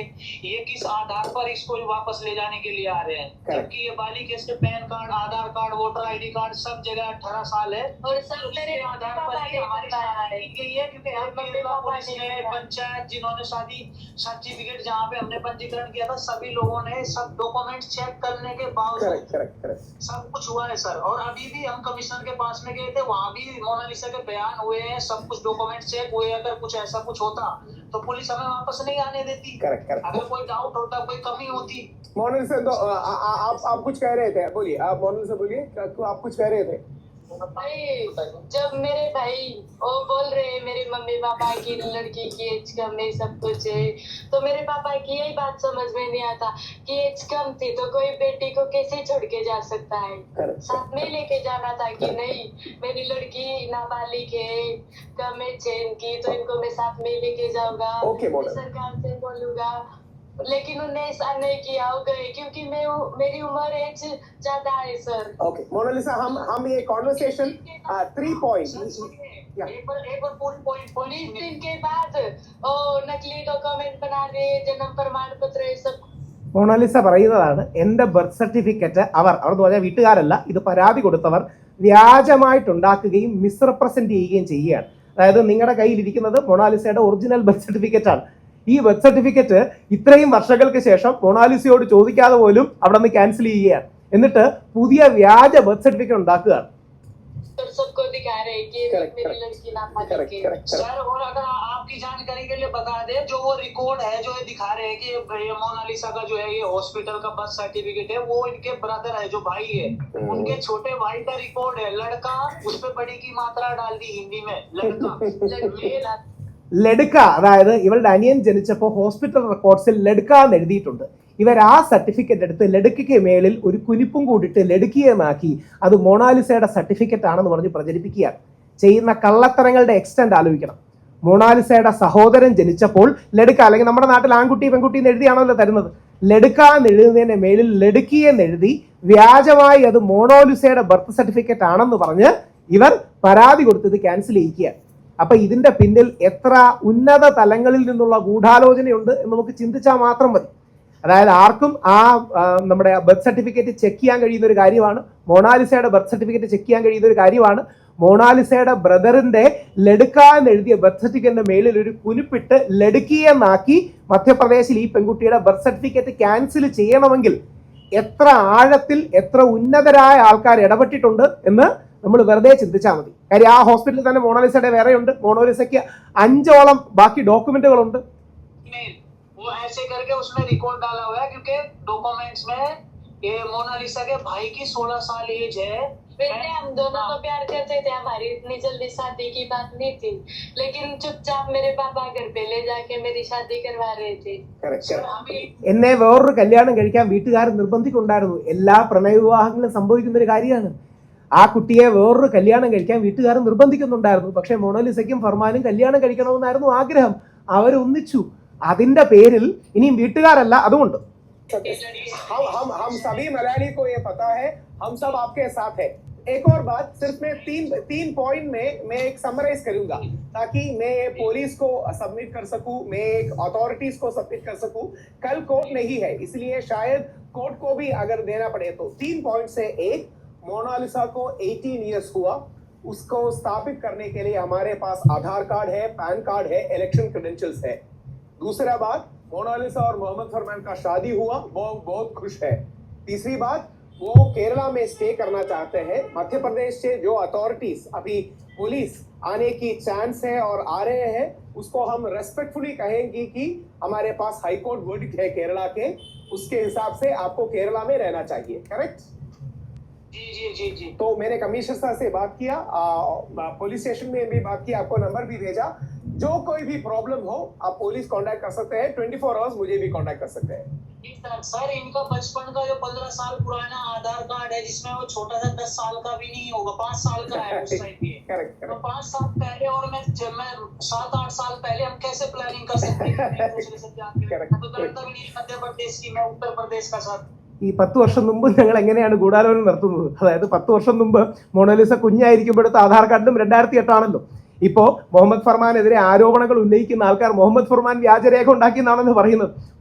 ये किस आधार पर इसको वापस ले जाने के लिए आ रहे हैं, जबकि ये बाली केस के पैन कार्ड, आधार कार्ड, वोटर आईडी कार्ड सब जगह 18 साल है और सब मेरे आधार पर ही हमारी शादी की गई है, क्योंकि हम केरला पुलिस ने पंचायत जिन्होंने शादी सर्टिफिकेट जहाँ पे हमने पंजीकरण किया था सभी लोगों ने सब डॉक्यूमेंट्स चेक करने के बावजूद सब कुछ हुआ है सर। और अभी भी हम कमिश्नर के पास में गए थे, वहाँ भी मोनालिसा के बयान हुए हैं, सब कुछ डॉक्यूमेंट चेक हुए। अगर कुछ ऐसा कुछ होता तो पुलिस हमें वापस नहीं आने देती। अगर कोई डाउट होता, कोई कमी होती। मोनालिसा तो आप कुछ कह रहे थे, बोलिए आप मोनालिसा बोलिए, आप कुछ कह रहे थे। भाई जब मेरे भाई वो बोल रहे हैं मेरे मम्मी पापा की लड़की की एज कम है सब कुछ है, तो मेरे पापा की यही बात समझ में नहीं आता कि एज कम थी तो कोई बेटी को कैसे छोड़ के जा सकता है, साथ में लेके जाना था कि नहीं मेरी लड़की नाबालिग है, कम एज है इनकी, तो इनको मैं साथ में लेके जाऊंगा, सरकार से बोलूंगा। लेकिन उन्हें ऐसा नहीं किया, हो गए क्योंकि मेरी उम्र एज ज्यादा है सर। ओके मोनालिसा, हम ये कॉन्वर्सेशन 3 पॉइंट्स एक और पूरी पुलिस दिन के बाद नकली डॉक्यूमेंट बना रहे, जन्म प्रमाण पत्र ये सब। മൊണാലിസ പറയുന്നതാണ് എൻ്റെ ബർത്ത് സർട്ടിഫിക്കറ്റ് അവർ എന്ന് പറഞ്ഞാൽ വീട്ടുകാരല്ല, ഇത് പരാതി കൊടുത്തവർ വ്യാജമായിട്ടുണ്ടാക്കുകയും മിസ്റെപ്രസെന്റ് ചെയ്യുകയും ചെയ്യുകയാണ്. അതായത് നിങ്ങളുടെ കയ്യിലിരിക്കുന്നത് മൊണാലിസയുടെ ഒറിജിനൽ ബർത്ത് സർട്ടിഫിക്കറ്റ് ആണ്. ഈ ബർത്ത് സർട്ടിഫിക്കറ്റ് ഇത്രയും വർഷങ്ങൾക്ക് ശേഷം മൊണാലിസയോട് ചോദിക്കാതെ പോലും അവിടെ നിന്ന് ക്യാൻസൽ ചെയ്യുകയാണ്. എന്നിട്ട് പുതിയ വ്യാജ ബർത്ത് സർട്ടിഫിക്കറ്റ് ഉണ്ടാക്കുകയാണ്. सबको दिखा रहे कि मेरी लड़की नाबालिग है सर। और अगर आपकी जानकारी के लिए बता दे, जो वो रिकॉर्ड है जो ये दिखा रहे हैं कि ये मोनालिसा का जो है ये हॉस्पिटल का बर्थ सर्टिफिकेट है, वो इनके ब्रदर है जो भाई है, उनके छोटे भाई का रिकॉर्ड है। लड़का उस पर बड़ी की मात्रा डाल दी हिंदी में, लड़का ലഡ്ക, അതായത് ഇവളുടെ അനിയൻ ജനിച്ചപ്പോൾ ഹോസ്പിറ്റൽ റെക്കോർഡ്സിൽ ലഡ്ക എന്ന് എഴുതിയിട്ടുണ്ട്. ഇവർ ആ സർട്ടിഫിക്കറ്റ് എടുത്ത് ലഡ്കയ്ക്ക് മേളിൽ ഒരു കുനിപ്പും കൂടിയിട്ട് ലഡ്കിയെന്നാക്കി അത് മൊണാലിസയുടെ സർട്ടിഫിക്കറ്റ് ആണെന്ന് പറഞ്ഞ് പ്രചരിപ്പിക്കുകയാണ്. ചെയ്യുന്ന കള്ളത്തരങ്ങളുടെ എക്സ്റ്റെൻഡ് ആലോചിക്കണം. മൊണാലിസയുടെ സഹോദരൻ ജനിച്ചപ്പോൾ ലഡ്ക, അല്ലെങ്കിൽ നമ്മുടെ നാട്ടിൽ ആൺകുട്ടി പെൺകുട്ടി എന്ന് എഴുതിയാണല്ലോ തരുന്നത്, ലഡ്ക എന്ന് എഴുതുന്നതിന്റെ മേളിൽ ലഡ്കി എന്ന് എഴുതി വ്യാജമായി അത് മൊണാലിസയുടെ ബർത്ത് സർട്ടിഫിക്കറ്റ് ആണെന്ന് പറഞ്ഞ് ഇവർ പരാതി കൊടുത്തത് ക്യാൻസൽ ചെയ്യിക്കുകയാണ്. അപ്പൊ ഇതിന്റെ പിന്നിൽ എത്ര ഉന്നത തലങ്ങളിൽ നിന്നുള്ള ഗൂഢാലോചനയുണ്ട് എന്ന് നമുക്ക് ചിന്തിച്ചാൽ മാത്രം മതി. അതായത് ആർക്കും നമ്മുടെ ബർത്ത് സർട്ടിഫിക്കറ്റ് ചെക്ക് ചെയ്യാൻ കഴിയുന്ന ഒരു കാര്യമാണ്, മൊണാലിസയുടെ ബർത്ത് സർട്ടിഫിക്കറ്റ് ചെക്ക് ചെയ്യാൻ കഴിയുന്ന ഒരു കാര്യമാണ്. മൊണാലിസയുടെ ബ്രദറിന്റെ ലഡ്ക എന്ന് എഴുതിയ ബർത്ത് സർട്ടിഫിക്കറ്റിന്റെ മേളിൽ ഒരു കുനിപ്പിട്ട് ലഡ്കിയെന്നാക്കി മധ്യപ്രദേശിൽ ഈ പെൺകുട്ടിയുടെ ബർത്ത് സർട്ടിഫിക്കറ്റ് ക്യാൻസൽ ചെയ്യണമെങ്കിൽ എത്ര ആഴത്തിൽ എത്ര ഉന്നതരായ ആൾക്കാർ ഇടപെട്ടിട്ടുണ്ട് എന്ന് നമ്മൾ വെറുതെ ചിന്തിച്ചാൽ മതി. കാര്യം ആ ഹോസ്പിറ്റലിൽ തന്നെ മൊണാലിസയുടെ വേറെയുണ്ട്, മൊണാലിസയ്ക്ക് 5ഓളം ബാക്കി ഡോക്യുമെന്റുകളുണ്ട്. वो ऐसे करके उसमें रिकॉर्ड डाला हुआ है, क्योंकि डॉक्यूमेंट्स में ये मोनालिसा के भाई की 16 साल एज है। वैसे हम दोनों तो प्यार करते थे, हमारी इतनी जल्दी शादी की बात नहीं थी, लेकिन चुपचाप मेरे पापा घर पे ले जाके मेरी शादी करवा रहे थे। എന്നെ വേറൊരു കല്യാണം കഴിക്കാൻ വീട്ടുകാർ നിർബന്ധിക്കുണ്ടായിരുന്നു. എല്ലാ പ്രണയവിവാഹങ്ങളും സംഭവിക്കുന്ന ഒരു കാര്യമാണ്. ആ കുട്ടിയെ വേറൊരു കല്യാണം കഴിക്കാൻ വീട്ടുകാർ നിർബന്ധിക്കുന്നുണ്ടായിരുന്നു. പക്ഷെ മൊണാലിസയ്ക്കും ഫർമാനും കല്യാണം കഴിക്കണമെന്നായിരുന്നു ആഗ്രഹം. അവരൊന്നിച്ചു. അതിന്റെ പേരിൽ ഇനിയും വീട്ടുകാരല്ല, അതുകൊണ്ട് हम सभी मलयाली को ये पता है, हम सब आपके साथ है। एक और बात, सिर्फ मैं तीन पॉइंट में मैं एक समराइज करूंगा ताकि मैं पुलिस को सबमिट कर सकूं, मैं एक अथॉरिटीज को सबमिट कर सकूं। कल कोर्ट नहीं है, इसलिए शायद कोर्ट को भी अगर देना पड़े तो 3 पॉइंट से एक, मोनालिसा को 18 ईयर्स हुआ, उसको स्थापित करने के लिए हमारे पास आधार कार्ड है, पैन कार्ड है, इलेक्शन क्रेडेंशियल्स है। दूसरा बात, मोनालिसा और मोहम्मद फरमान का शादी हुआ, वो बहुत खुश है। तीसरी बात, वो केरला में स्टे करना चाहते हैं। मध्य प्रदेश से जो अथॉरिटीज अभी पुलिस आने की चांस है और आ रहे हैं, उसको हम रेस्पेक्टफुली कहेंगे कि हमारे पास हाई कोर्ट वर्डिक्ट है केरला के, उसके हिसाब से आपको केरला में रहना चाहिए। करेक्ट? जी। तो मैंने कमिश्नर साहब से बात किया, पुलिस स्टेशन में भी बात की, आपको नंबर भी भेजा। जो कोई भी प्रॉब्लम हो आप पुलिस कांटेक्ट कर सकते हैं, 24 आवर्स मुझे भी कांटेक्ट कर सकते हैं। सर इनका बचपन का जो 15 साल पुराना आधार कार्ड है, जिसमें वो छोटा सा 10 साल का भी नहीं होगा, 5 साल का है उस टाइम पे। करेक्ट। तो 5 साल पहले और मैं 7-8 साल पहले हम कैसे प्लानिंग कर सकते हैं एक दूसरे से जाके? तो डरता भी नहीं मध्य प्रदेश की, मैं उत्तर प्रदेश का सर। ഈ 10 വർഷം മുമ്പ് ഞങ്ങൾ എങ്ങനെയാണ് ഗൂഢാലോചന നടത്തുന്നത്. അതായത് 10 വർഷം മുമ്പ് മൊണാലിസ കുഞ്ഞായിരിക്കുമ്പോഴത്തെ ആധാർ കാർഡിലും 2008 ആണല്ലോ. ഇപ്പോൾ മുഹമ്മദ് ഫർമാനെതിരെ ആരോപണങ്ങൾ ഉന്നയിക്കുന്ന ആൾക്കാർ മുഹമ്മദ് ഫർമാൻ വ്യാജരേഖ ഉണ്ടാക്കിയെന്നാണെന്ന് പറയുന്നത്.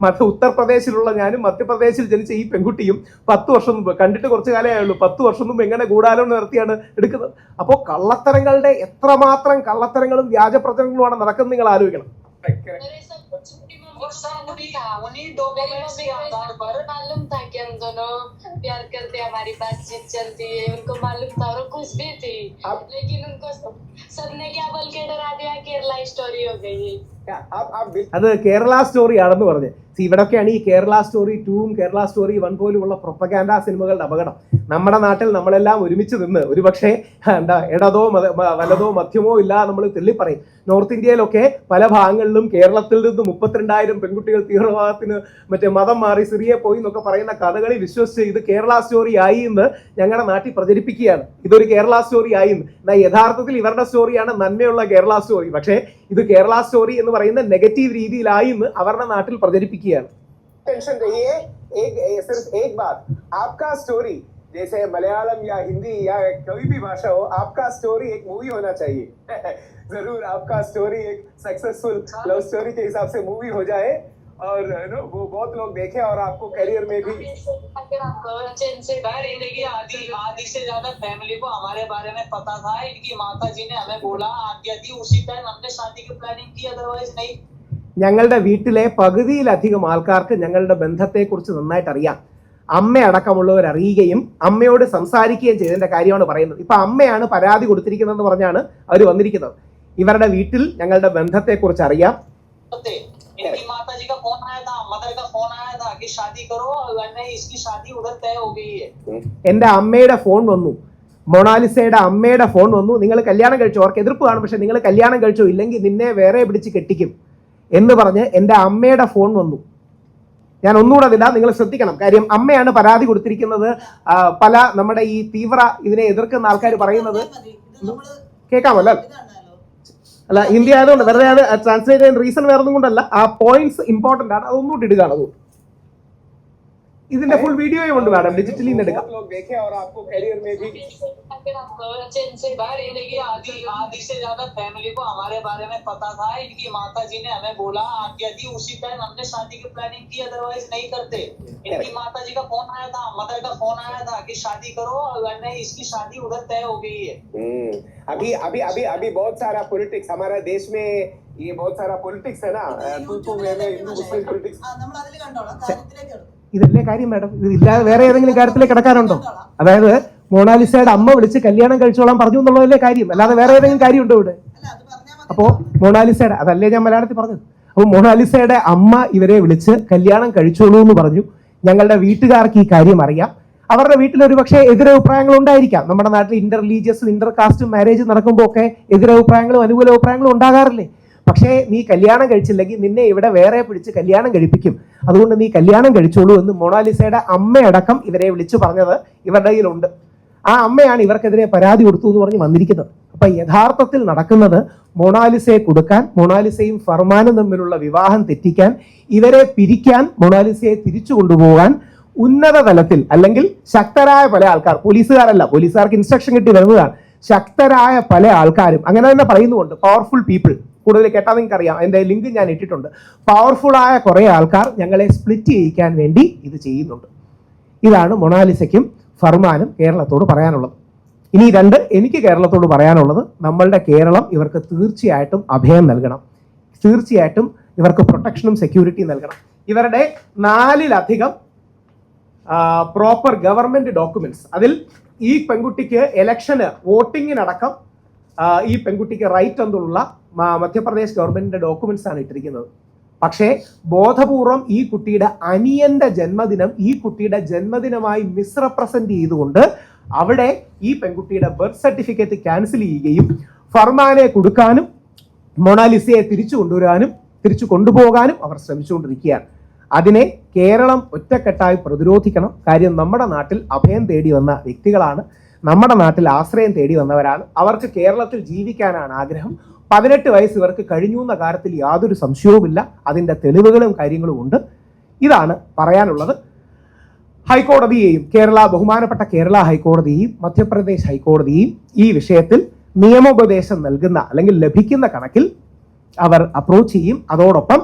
ഉത്തർപ്രദേശിലുള്ള ഞാനും മധ്യപ്രദേശിൽ ജനിച്ച ഈ പെൺകുട്ടിയും 10 വർഷം മുമ്പ്, കണ്ടിട്ട് കുറച്ച് കാലമേ ആയുള്ളൂ, 10 വർഷം മുമ്പ് എങ്ങനെ ഗൂഢാലോചന നടത്തിയാണ് എടുക്കുന്നത്. അപ്പോൾ കള്ളത്തരങ്ങളുടെ എത്രമാത്രം കള്ളത്തരങ്ങളും വ്യാജ പ്രചരണങ്ങളുമാണ് നടക്കുന്നത് നിങ്ങൾ ആലോചിക്കണം. मेरे सब कुछ और सर उन्हीं डॉक्यूमेंट्स के आधार पर मालूम था कि हम दोनों प्यार करते हैं, हमारी बातचीत चलती है, उनको मालूम था और खुश भी थी। लेकिन उनको सबने क्या बोल के डरा दिया कि लाइफ स्टोरी हो गई है। അത് കേരള സ്റ്റോറി ആണെന്ന് പറഞ്ഞ്. ഇവിടൊക്കെയാണ് ഈ കേരള സ്റ്റോറി 2ഉം കേരള സ്റ്റോറി 1 പോലുമുള്ള പ്രൊപ്പഗാൻഡ സിനിമകളുടെ അപകടം. നമ്മുടെ നാട്ടിൽ നമ്മളെല്ലാം ഒരുമിച്ച് നിന്ന് ഒരുപക്ഷെ ഇടതോ വലതോ മധ്യമോ ഇല്ല നമ്മൾ തെള്ളിപ്പറയും. നോർത്ത് ഇന്ത്യയിലൊക്കെ പല ഭാഗങ്ങളിലും കേരളത്തിൽ നിന്ന് 32,000 പെൺകുട്ടികൾ തീവ്രവാദത്തിന് മതം മാറി സിറിയെ പോയി എന്നൊക്കെ പറയുന്ന കഥകളി വിശ്വസിച്ച് ഇത് കേരള സ്റ്റോറി ആയി എന്ന് ഞങ്ങളുടെ നാട്ടിൽ പ്രചരിപ്പിക്കുകയാണ്. ഇതൊരു കേരള സ്റ്റോറി ആയി എന്ന്. എന്നാൽ യഥാർത്ഥത്തിൽ ഇവരുടെ സ്റ്റോറിയാണ് നന്മയുള്ള കേരള സ്റ്റോറി. പക്ഷേ ഇത് കേരള സ്റ്റോറി എന്ന് പറയുന്ന നെഗറ്റീവ് രീതിയിലായി എന്ന് അവരുടെ നാട്ടിൽ പ്രചരിപ്പിക്കുകയാണ്. टेंशन रहिए, सिर्फ एक बात, आपका स्टोरी जैसे मलयालम या हिंदी या कोई भी भाषा हो, आपका स्टोरी एक मूवी होना चाहिए। जरूर आपका स्टोरी एक सक्सेसफुल लव स्टोरी के हिसाब से मूवी हो जाए और वो बहुत लोग देखें और आपको करियर में भी आधी से ज्यादा फैमिली को हमारे बारे में पता था। इनकी माता जी ने हमें बोला, आज्ञा दी, उसी टाइम हमने शादी की प्लानिंग की, अदरवाइज नहीं। ഞങ്ങളുടെ വീട്ടിലെ പകുതിയിലധികം ആൾക്കാർക്ക് ഞങ്ങളുടെ ബന്ധത്തെക്കുറിച്ച് നന്നായിട്ട് അറിയാം. അമ്മയടക്കമുള്ളവർ അറിയുകയും അമ്മയോട് സംസാരിക്കുകയും ചെയ്തതിന്റെ കാര്യമാണ് പറയുന്നത്. ഇപ്പൊ അമ്മയാണ് പരാതി കൊടുത്തിരിക്കുന്നതെന്ന് പറഞ്ഞാണ് അവർ വന്നിരിക്കുന്നത്. ഇവരുടെ വീട്ടിൽ ഞങ്ങളുടെ ബന്ധത്തെക്കുറിച്ച് അറിയാം. इनकी माता जी का फोन आया था, मदर का फोन आया था कि शादी करो, वरना इसकी शादी उधर तय हो गई है। എന്റെ അമ്മയുടെ ഫോൺ വന്നു, മൊണാലിസയുടെ അമ്മയുടെ ഫോൺ വന്നു, നിങ്ങൾ കല്യാണം കഴിച്ചോ, അവർക്ക് എതിർപ്പ് കാണും, പക്ഷെ നിങ്ങൾ കല്യാണം കഴിച്ചോ ഇല്ലെങ്കിൽ നിന്നെ വേറെ പിടിച്ച് കെട്ടിക്കും എന്ന് പറഞ്ഞ് എൻ്റെ അമ്മയുടെ ഫോൺ വന്നു. ഞാൻ ഒന്നുകൂടെ അതില്ല, നിങ്ങൾ ശ്രദ്ധിക്കണം. കാര്യം അമ്മയാണ് പരാതി കൊടുത്തിരിക്കുന്നത്. പല നമ്മുടെ ഈ തീവ്ര ഇതിനെ എതിർക്കുന്ന ആൾക്കാർ പറയുന്നത് കേൾക്കാമല്ലോ. അല്ല, ഹിന്ദി ആയതുകൊണ്ട് വെറുതെ അത് ട്രാൻസ്ലേറ്റ് ചെയ്യാൻ റീസൺ വേറെ ഒന്നും കൊണ്ടല്ല, ആ പോയിന്റ്സ് ഇമ്പോർട്ടന്റ് ആണ്, അതൊന്നും ഇടുകയാണ്. അതുകൊണ്ട് ഇതിന്റെ ഫുൾ വീഡിയോയും ഉണ്ട് മാഡം, ഡിജിറ്റലി എടുക്കാം. आधी से ज्यादा फैमिली को हमारे बारे में पता था। इनकी माता जी ने हमें बोला, आज्ञा दी, उसी टाइम हमने शादी की प्लानिंग की, अदरवाइज नहीं करते। इनकी माता जी का फोन आया था, मदर का फोन आया था कि शादी करो, वरना इसकी शादी उधर तय हो गई है। अभी अभी अभी अभी बहुत सारा पॉलिटिक्स हमारे देश में, ये बहुत सारा पॉलिटिक्स है ना, हिंदू मुस्लिम पॉलिटिक्स। ഇതല്ലേ കാര്യം മാഡം, ഇതില്ലാതെ വേറെ ഏതെങ്കിലും കാര്യത്തിലേക്ക് കിടക്കാറുണ്ടോ? അതായത് മൊണാലിസയുടെ അമ്മ വിളിച്ച് കല്യാണം കഴിച്ചോളാൻ പറഞ്ഞു എന്നുള്ളതല്ലേ കാര്യം, അല്ലാതെ വേറെ ഏതെങ്കിലും കാര്യമുണ്ടോ ഇവിടെ? അപ്പോ മൊണാലിസയുടെ, അതല്ലേ ഞാൻ മലയാളത്തിൽ പറഞ്ഞത്. അപ്പോൾ മൊണാലിസയുടെ അമ്മ ഇവരെ വിളിച്ച് കല്യാണം കഴിച്ചോളൂ എന്ന് പറഞ്ഞു. ഞങ്ങളുടെ വീട്ടുകാർക്ക് ഈ കാര്യം അറിയാം. അവരുടെ വീട്ടിൽ ഒരു പക്ഷേ എതിരഭിപ്രായങ്ങൾ ഉണ്ടായിരിക്കാം. നമ്മുടെ നാട്ടിൽ ഇന്റർ റിലീജിയസും ഇന്റർ കാസ്റ്റും മാരേജ് നടക്കുമ്പോൾ ഒക്കെ എതിരഭിപ്രായങ്ങളും അനുകൂല അഭിപ്രായങ്ങളും ഉണ്ടാകാറില്ലേ? പക്ഷേ നീ കല്യാണം കഴിച്ചില്ലെങ്കിൽ നിന്നെ ഇവിടെ വേറെ പിടിച്ച് കല്യാണം കഴിപ്പിക്കും, അതുകൊണ്ട് നീ കല്യാണം കഴിച്ചോളൂ എന്ന് മൊണാലിസയുടെ അമ്മയടക്കം ഇവരെ വിളിച്ചു പറഞ്ഞത് ഇവരുടെ കയ്യിലുണ്ട്. ആ അമ്മയാണ് ഇവർക്കെതിരെ പരാതി കൊടുത്തു എന്ന് പറഞ്ഞ് വന്നിരിക്കുന്നത്. അപ്പൊ യഥാർത്ഥത്തിൽ നടക്കുന്നത് മൊണാലിസയെ കൊടുക്കാൻ, മൊണാലിസയും ഫർമാനും തമ്മിലുള്ള വിവാഹം തെറ്റിക്കാൻ, ഇവരെ പിരിക്കാൻ, മൊണാലിസയെ തിരിച്ചു കൊണ്ടുപോകാൻ ഉന്നത തലത്തിൽ അല്ലെങ്കിൽ ശക്തരായ പല ആൾക്കാർ, പോലീസുകാരല്ല, പോലീസുകാർക്ക് ഇൻസ്ട്രക്ഷൻ കിട്ടി വരുന്നതാണ്, ശക്തരായ പല ആൾക്കാരും അങ്ങനെ തന്നെ പറയുന്നുണ്ട്. പവർഫുൾ പീപ്പിൾ, കൂടുതൽ കേട്ടാൽ നിങ്ങൾക്ക് അറിയാം, അതിന്റെ ലിങ്ക് ഞാൻ ഇട്ടിട്ടുണ്ട്. പവർഫുൾ ആയ കുറെ ആൾക്കാർ ഞങ്ങളെ സ്പ്ലിറ്റ് ചെയ്യിക്കാൻ വേണ്ടി ഇത് ചെയ്യുന്നുണ്ട്. ഇതാണ് മൊണാലിസയ്ക്കും ഫർമാനും കേരളത്തോട് പറയാനുള്ളത്. ഇനി രണ്ട്, എനിക്ക് കേരളത്തോട് പറയാനുള്ളത്, നമ്മളുടെ കേരളം ഇവർക്ക് തീർച്ചയായിട്ടും അഭയം നൽകണം, തീർച്ചയായിട്ടും ഇവർക്ക് പ്രൊട്ടക്ഷനും സെക്യൂരിറ്റിയും നൽകണം. ഇവരുടെ 4-ലധികം പ്രോപ്പർ ഗവൺമെന്റ് ഡോക്യുമെന്റ്സ്, അതിൽ ഈ പെൺകുട്ടിക്ക് ഇലക്ഷന് വോട്ടിങ്ങിനടക്കം ഈ പെൺകുട്ടിക്ക് റൈറ്റ് എന്നുള്ള മധ്യപ്രദേശ് ഗവൺമെന്റിന്റെ ഡോക്യുമെന്റ്സ് ആണ് ഇട്ടിരിക്കുന്നത്. പക്ഷേ ബോധപൂർവം ഈ കുട്ടിയുടെ അനിയന്റെ ജന്മദിനം ഈ കുട്ടിയുടെ ജന്മദിനമായി മിസ്റെപ്രസെന്റ് ചെയ്തുകൊണ്ട് അവിടെ ഈ പെൺകുട്ടിയുടെ ബർത്ത് സർട്ടിഫിക്കറ്റ് ക്യാൻസൽ ചെയ്യുകയും ഫർമാനെ കൊടുക്കാനും മൊണാലിസയെ തിരിച്ചു കൊണ്ടുപോകാനും അവർ ശ്രമിച്ചുകൊണ്ടിരിക്കുകയാണ്. അതിനെ കേരളം ഒറ്റക്കെട്ടായി പ്രതിരോധിക്കണം. കാര്യം നമ്മുടെ നാട്ടിൽ അഭയം തേടി വന്ന വ്യക്തികളാണ്, നമ്മുടെ നാട്ടിൽ ആശ്രയം തേടി വന്നവരാണ്. അവർക്ക് കേരളത്തിൽ ജീവിക്കാനാണ് ആഗ്രഹം. 18 വയസ്സ് ഇവർക്ക് കഴിഞ്ഞു എന്ന കാര്യത്തിൽ യാതൊരു സംശയവുമില്ല. അതിൻ്റെ തെളിവുകളും കാര്യങ്ങളും ഉണ്ട്. ഇതാണ് പറയാനുള്ളത്. ഹൈക്കോടതിയെയും ബഹുമാനപ്പെട്ട കേരള ഹൈക്കോടതിയെയും മധ്യപ്രദേശ് ഹൈക്കോടതിയെയും ഈ വിഷയത്തിൽ നിയമോപദേശം നൽകുന്ന അല്ലെങ്കിൽ ലഭിക്കുന്ന കണക്കിൽ അവർ അപ്രോച്ച് ചെയ്യും. അതോടൊപ്പം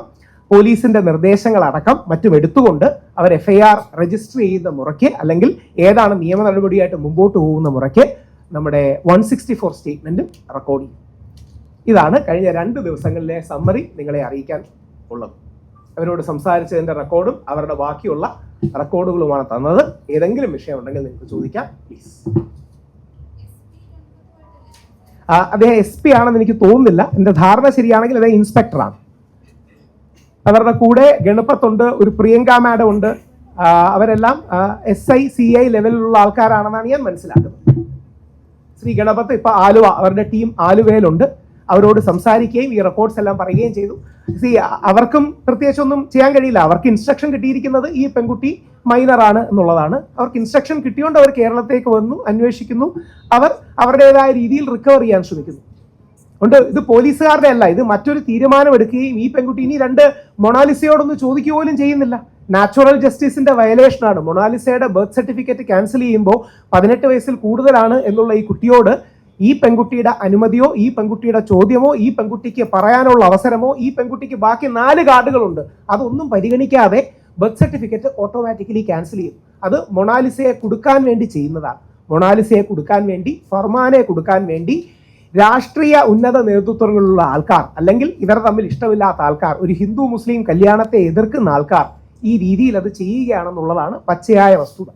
പോലീസിന്റെ നിർദ്ദേശങ്ങളടക്കം മറ്റും എടുത്തുകൊണ്ട് അവർ FIR രജിസ്റ്റർ ചെയ്യുന്ന മുറയ്ക്ക് അല്ലെങ്കിൽ ഏതാണ് നിയമ നടപടിയായിട്ട് മുമ്പോട്ട് പോകുന്ന മുറയ്ക്ക് നമ്മുടെ 164 സ്റ്റേറ്റ്മെന്റും റെക്കോർഡ് ചെയ്യും. ഇതാണ് കഴിഞ്ഞ 2 ദിവസങ്ങളിലെ സമ്മറി നിങ്ങളെ അറിയിക്കാൻ ഉള്ളത്. അവരോട് സംസാരിച്ചതിന്റെ റെക്കോർഡും അവരുടെ ബാക്കിയുള്ള റെക്കോർഡുകളുമാണ് തന്നത്. ഏതെങ്കിലും വിഷയം ഉണ്ടെങ്കിൽ നിങ്ങൾക്ക് ചോദിക്കാം പ്ലീസ്. അദ്ദേഹം SP ആണെന്ന് എനിക്ക് തോന്നുന്നില്ല. എൻ്റെ ധാരണ ശരിയാണെങ്കിൽ അദ്ദേഹം ഇൻസ്പെക്ടറാണ്. അവരുടെ കൂടെ ഗണപത്തുണ്ട്, ഒരു പ്രിയങ്ക മാഡം ഉണ്ട്. അവരെല്ലാം SI CI ലെവലിലുള്ള ആൾക്കാരാണെന്നാണ് ഞാൻ മനസ്സിലാക്കുന്നത്. ശ്രീ ഗണപത്ത് ഇപ്പൊ ആലുവ, അവരുടെ ടീം ആലുവയിലുണ്ട്. അവരോട് സംസാരിക്കുകയും ഈ റെക്കോർഡ്സ് എല്ലാം പറയുകയും ചെയ്തു. അവർക്കും പ്രത്യേകിച്ചൊന്നും ചെയ്യാൻ കഴിയില്ല. അവർക്ക് ഇൻസ്ട്രക്ഷൻ കിട്ടിയിരിക്കുന്നത് ഈ പെൺകുട്ടി മൈനറാണ് എന്നുള്ളതാണ്. അവർക്ക് ഇൻസ്ട്രക്ഷൻ കിട്ടിയോണ്ട് അവർ കേരളത്തേക്ക് വന്നു, അന്വേഷിക്കുന്നു. അവർ അവരുടേതായ രീതിയിൽ റിക്കവർ ചെയ്യാൻ ശ്രമിക്കുന്നു. ഉണ്ട്, ഇത് പോലീസുകാരുടെ അല്ല, ഇത് മറ്റൊരു തീരുമാനം എടുക്കുകയും ഈ പെൺകുട്ടി ഇനി 2 മൊണാലിസയോടൊന്ന് ചോദിക്കുക പോലും ചെയ്യുന്നില്ല. നാച്ചുറൽ ജസ്റ്റിസിന്റെ വയലേഷനാണ്. മൊണാലിസയുടെ ബർത്ത് സർട്ടിഫിക്കറ്റ് ക്യാൻസൽ ചെയ്യുമ്പോൾ 18 വയസ്സിൽ കൂടുതലാണ് എന്നുള്ള ഈ കുട്ടിയോട് ഈ പെൺകുട്ടിയുടെ അനുമതിയോ ഈ പെൺകുട്ടിയുടെ ചോദ്യമോ ഈ പെൺകുട്ടിക്ക് പറയാനുള്ള അവസരമോ ഈ പെൺകുട്ടിക്ക് ബാക്കി 4 കാർഡുകളുണ്ട്, അതൊന്നും പരിഗണിക്കാതെ ബർത്ത് സർട്ടിഫിക്കറ്റ് ഓട്ടോമാറ്റിക്കലി ക്യാൻസൽ ചെയ്യും. അത് മൊണാലിസയെ കൊടുക്കാൻ വേണ്ടി ചെയ്യുന്നതാണ്. മൊണാലിസയെ കൊടുക്കാൻ വേണ്ടി, ഫർമാനെ കൊടുക്കാൻ വേണ്ടി രാഷ്ട്രീയ ഉന്നത നേതൃത്വങ്ങളുള്ള ആൾക്കാർ അല്ലെങ്കിൽ ഇവർ തമ്മിൽ ഇഷ്ടമില്ലാത്ത ആൾക്കാർ, ഒരു ഹിന്ദു മുസ്ലിം കല്യാണത്തെ എതിർക്കുന്ന ആൾക്കാർ ഈ രീതിയിൽ അത് ചെയ്യുകയാണെന്നുള്ളതാണ് പച്ചയായ വസ്തുത.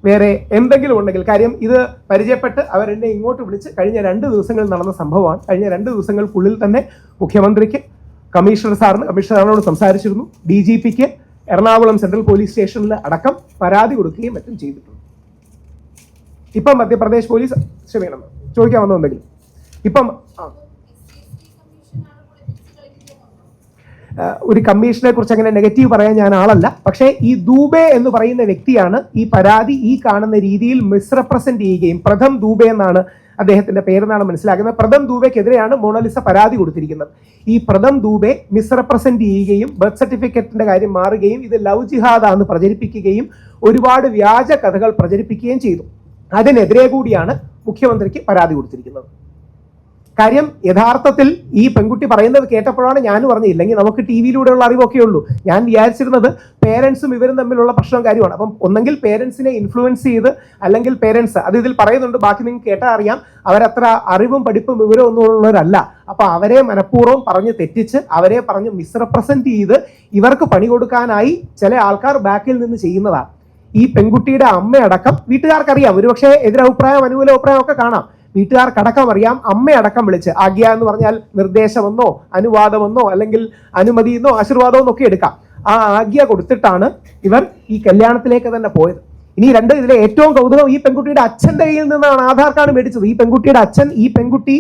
വേറെ എന്തെങ്കിലും ഉണ്ടെങ്കിൽ, കാര്യം ഇത് പരിചയപ്പെട്ട് അവരെന്നെ ഇങ്ങോട്ട് വിളിച്ച് കഴിഞ്ഞ 2 ദിവസങ്ങളിൽ നടന്ന സംഭവമാണ്. കഴിഞ്ഞ 2 ദിവസങ്ങൾക്കുള്ളിൽ തന്നെ മുഖ്യമന്ത്രിക്ക്, കമ്മീഷണർ സാറിനോട് സംസാരിച്ചിരുന്നു. DGPക്ക് എറണാകുളം സെൻട്രൽ പോലീസ് സ്റ്റേഷനിൽ അടക്കം പരാതി കൊടുക്കുകയും മറ്റും ചെയ്തിട്ടുണ്ട്. ഇപ്പം മധ്യപ്രദേശ് പോലീസ് ചോദിക്കാൻ വന്നുണ്ടെങ്കിൽ ഇപ്പം ഒരു കമ്മീഷനെ കുറിച്ച് അങ്ങനെ നെഗറ്റീവ് പറയാൻ ഞാൻ ആളല്ല. പക്ഷേ ഈ ദൂബെ എന്ന് പറയുന്ന വ്യക്തിയാണ് ഈ പരാതി ഈ കാണുന്ന രീതിയിൽ മിസ്റെപ്രസെന്റ് ചെയ്യുകയും, പ്രഥം ദൂബെ എന്നാണ് അദ്ദേഹത്തിന്റെ പേരെന്നാണ് മനസ്സിലാക്കുന്നത്. പ്രഥം ദൂബെക്കെതിരെയാണ് മൊണാലിസ പരാതി കൊടുത്തിരിക്കുന്നത്. ഈ പ്രഥം ദൂബെ മിസ്റെപ്രസെന്റ് ചെയ്യുകയും ബർത്ത് സർട്ടിഫിക്കറ്റിന്റെ കാര്യം മാറുകയും ഇത് ലവ് ജിഹാദാന്ന് പ്രചരിപ്പിക്കുകയും ഒരുപാട് വ്യാജ കഥകൾ പ്രചരിപ്പിക്കുകയും ചെയ്തു. അതിനെതിരെ കൂടിയാണ് മുഖ്യമന്ത്രിക്ക് പരാതി കൊടുത്തിരിക്കുന്നത്. കാര്യം യഥാർത്ഥത്തിൽ ഈ പെൺകുട്ടി പറയുന്നത് കേട്ടപ്പോഴാണ് ഞാൻ പറഞ്ഞത്, ഇല്ലെങ്കിൽ നമുക്ക് TV-യിലൂടെയുള്ള അറിവൊക്കെ ഉള്ളൂ. ഞാൻ വിചാരിച്ചിരുന്നത് പേരൻസും ഇവരും തമ്മിലുള്ള പ്രശ്നവും കാര്യമാണ്. അപ്പം ഒന്നെങ്കിൽ പേരൻസിനെ ഇൻഫ്ലുവൻസ് ചെയ്ത്, അല്ലെങ്കിൽ പേരൻസ് അത് ഇതിൽ പറയുന്നുണ്ട്, ബാക്കി നിങ്ങൾക്ക് കേട്ടാൽ അറിയാം, അവരത്ര അറിവും പഠിപ്പും വിവരവും ഒന്നും ഉള്ളവരല്ല. അപ്പൊ അവരെ മനഃപൂർവ്വം പറഞ്ഞ് തെറ്റിച്ച്, അവരെ പറഞ്ഞ് മിസ്റെപ്രസെന്റ് ചെയ്ത് ഇവർക്ക് പണി കൊടുക്കാനായി ചില ആൾക്കാർ ബാക്കിൽ നിന്ന് ചെയ്യുന്നതാണ്. ഈ പെൺകുട്ടിയുടെ അമ്മയടക്കം വീട്ടുകാർക്കറിയാം, ഒരുപക്ഷെ എതിരഭിപ്രായം അനുകൂല അഭിപ്രായം ഒക്കെ കാണാം, വീട്ടുകാർക്കടക്കം അറിയാം. അമ്മയടക്കം വിളിച്ച് ആജ്ഞ എന്ന് പറഞ്ഞാൽ നിർദ്ദേശമെന്നോ അനുവാദമെന്നോ അല്ലെങ്കിൽ അനുമതിയെന്നോ ആശീർവാദമെന്നോ ഒക്കെ എടുക്കാം. ആ ആജ്ഞ കൊടുത്തിട്ടാണ് ഇവർ ഈ കല്യാണത്തിലേക്ക് തന്നെ പോയത്. ഇനി ഇതിലെ ഏറ്റവും കൗതുകം, ഈ പെൺകുട്ടിയുടെ അച്ഛന്റെ കയ്യിൽ നിന്നാണ് ആധാർ കാർഡ് മേടിച്ചത്. ഈ പെൺകുട്ടിയുടെ അച്ഛൻ, ഈ പെൺകുട്ടി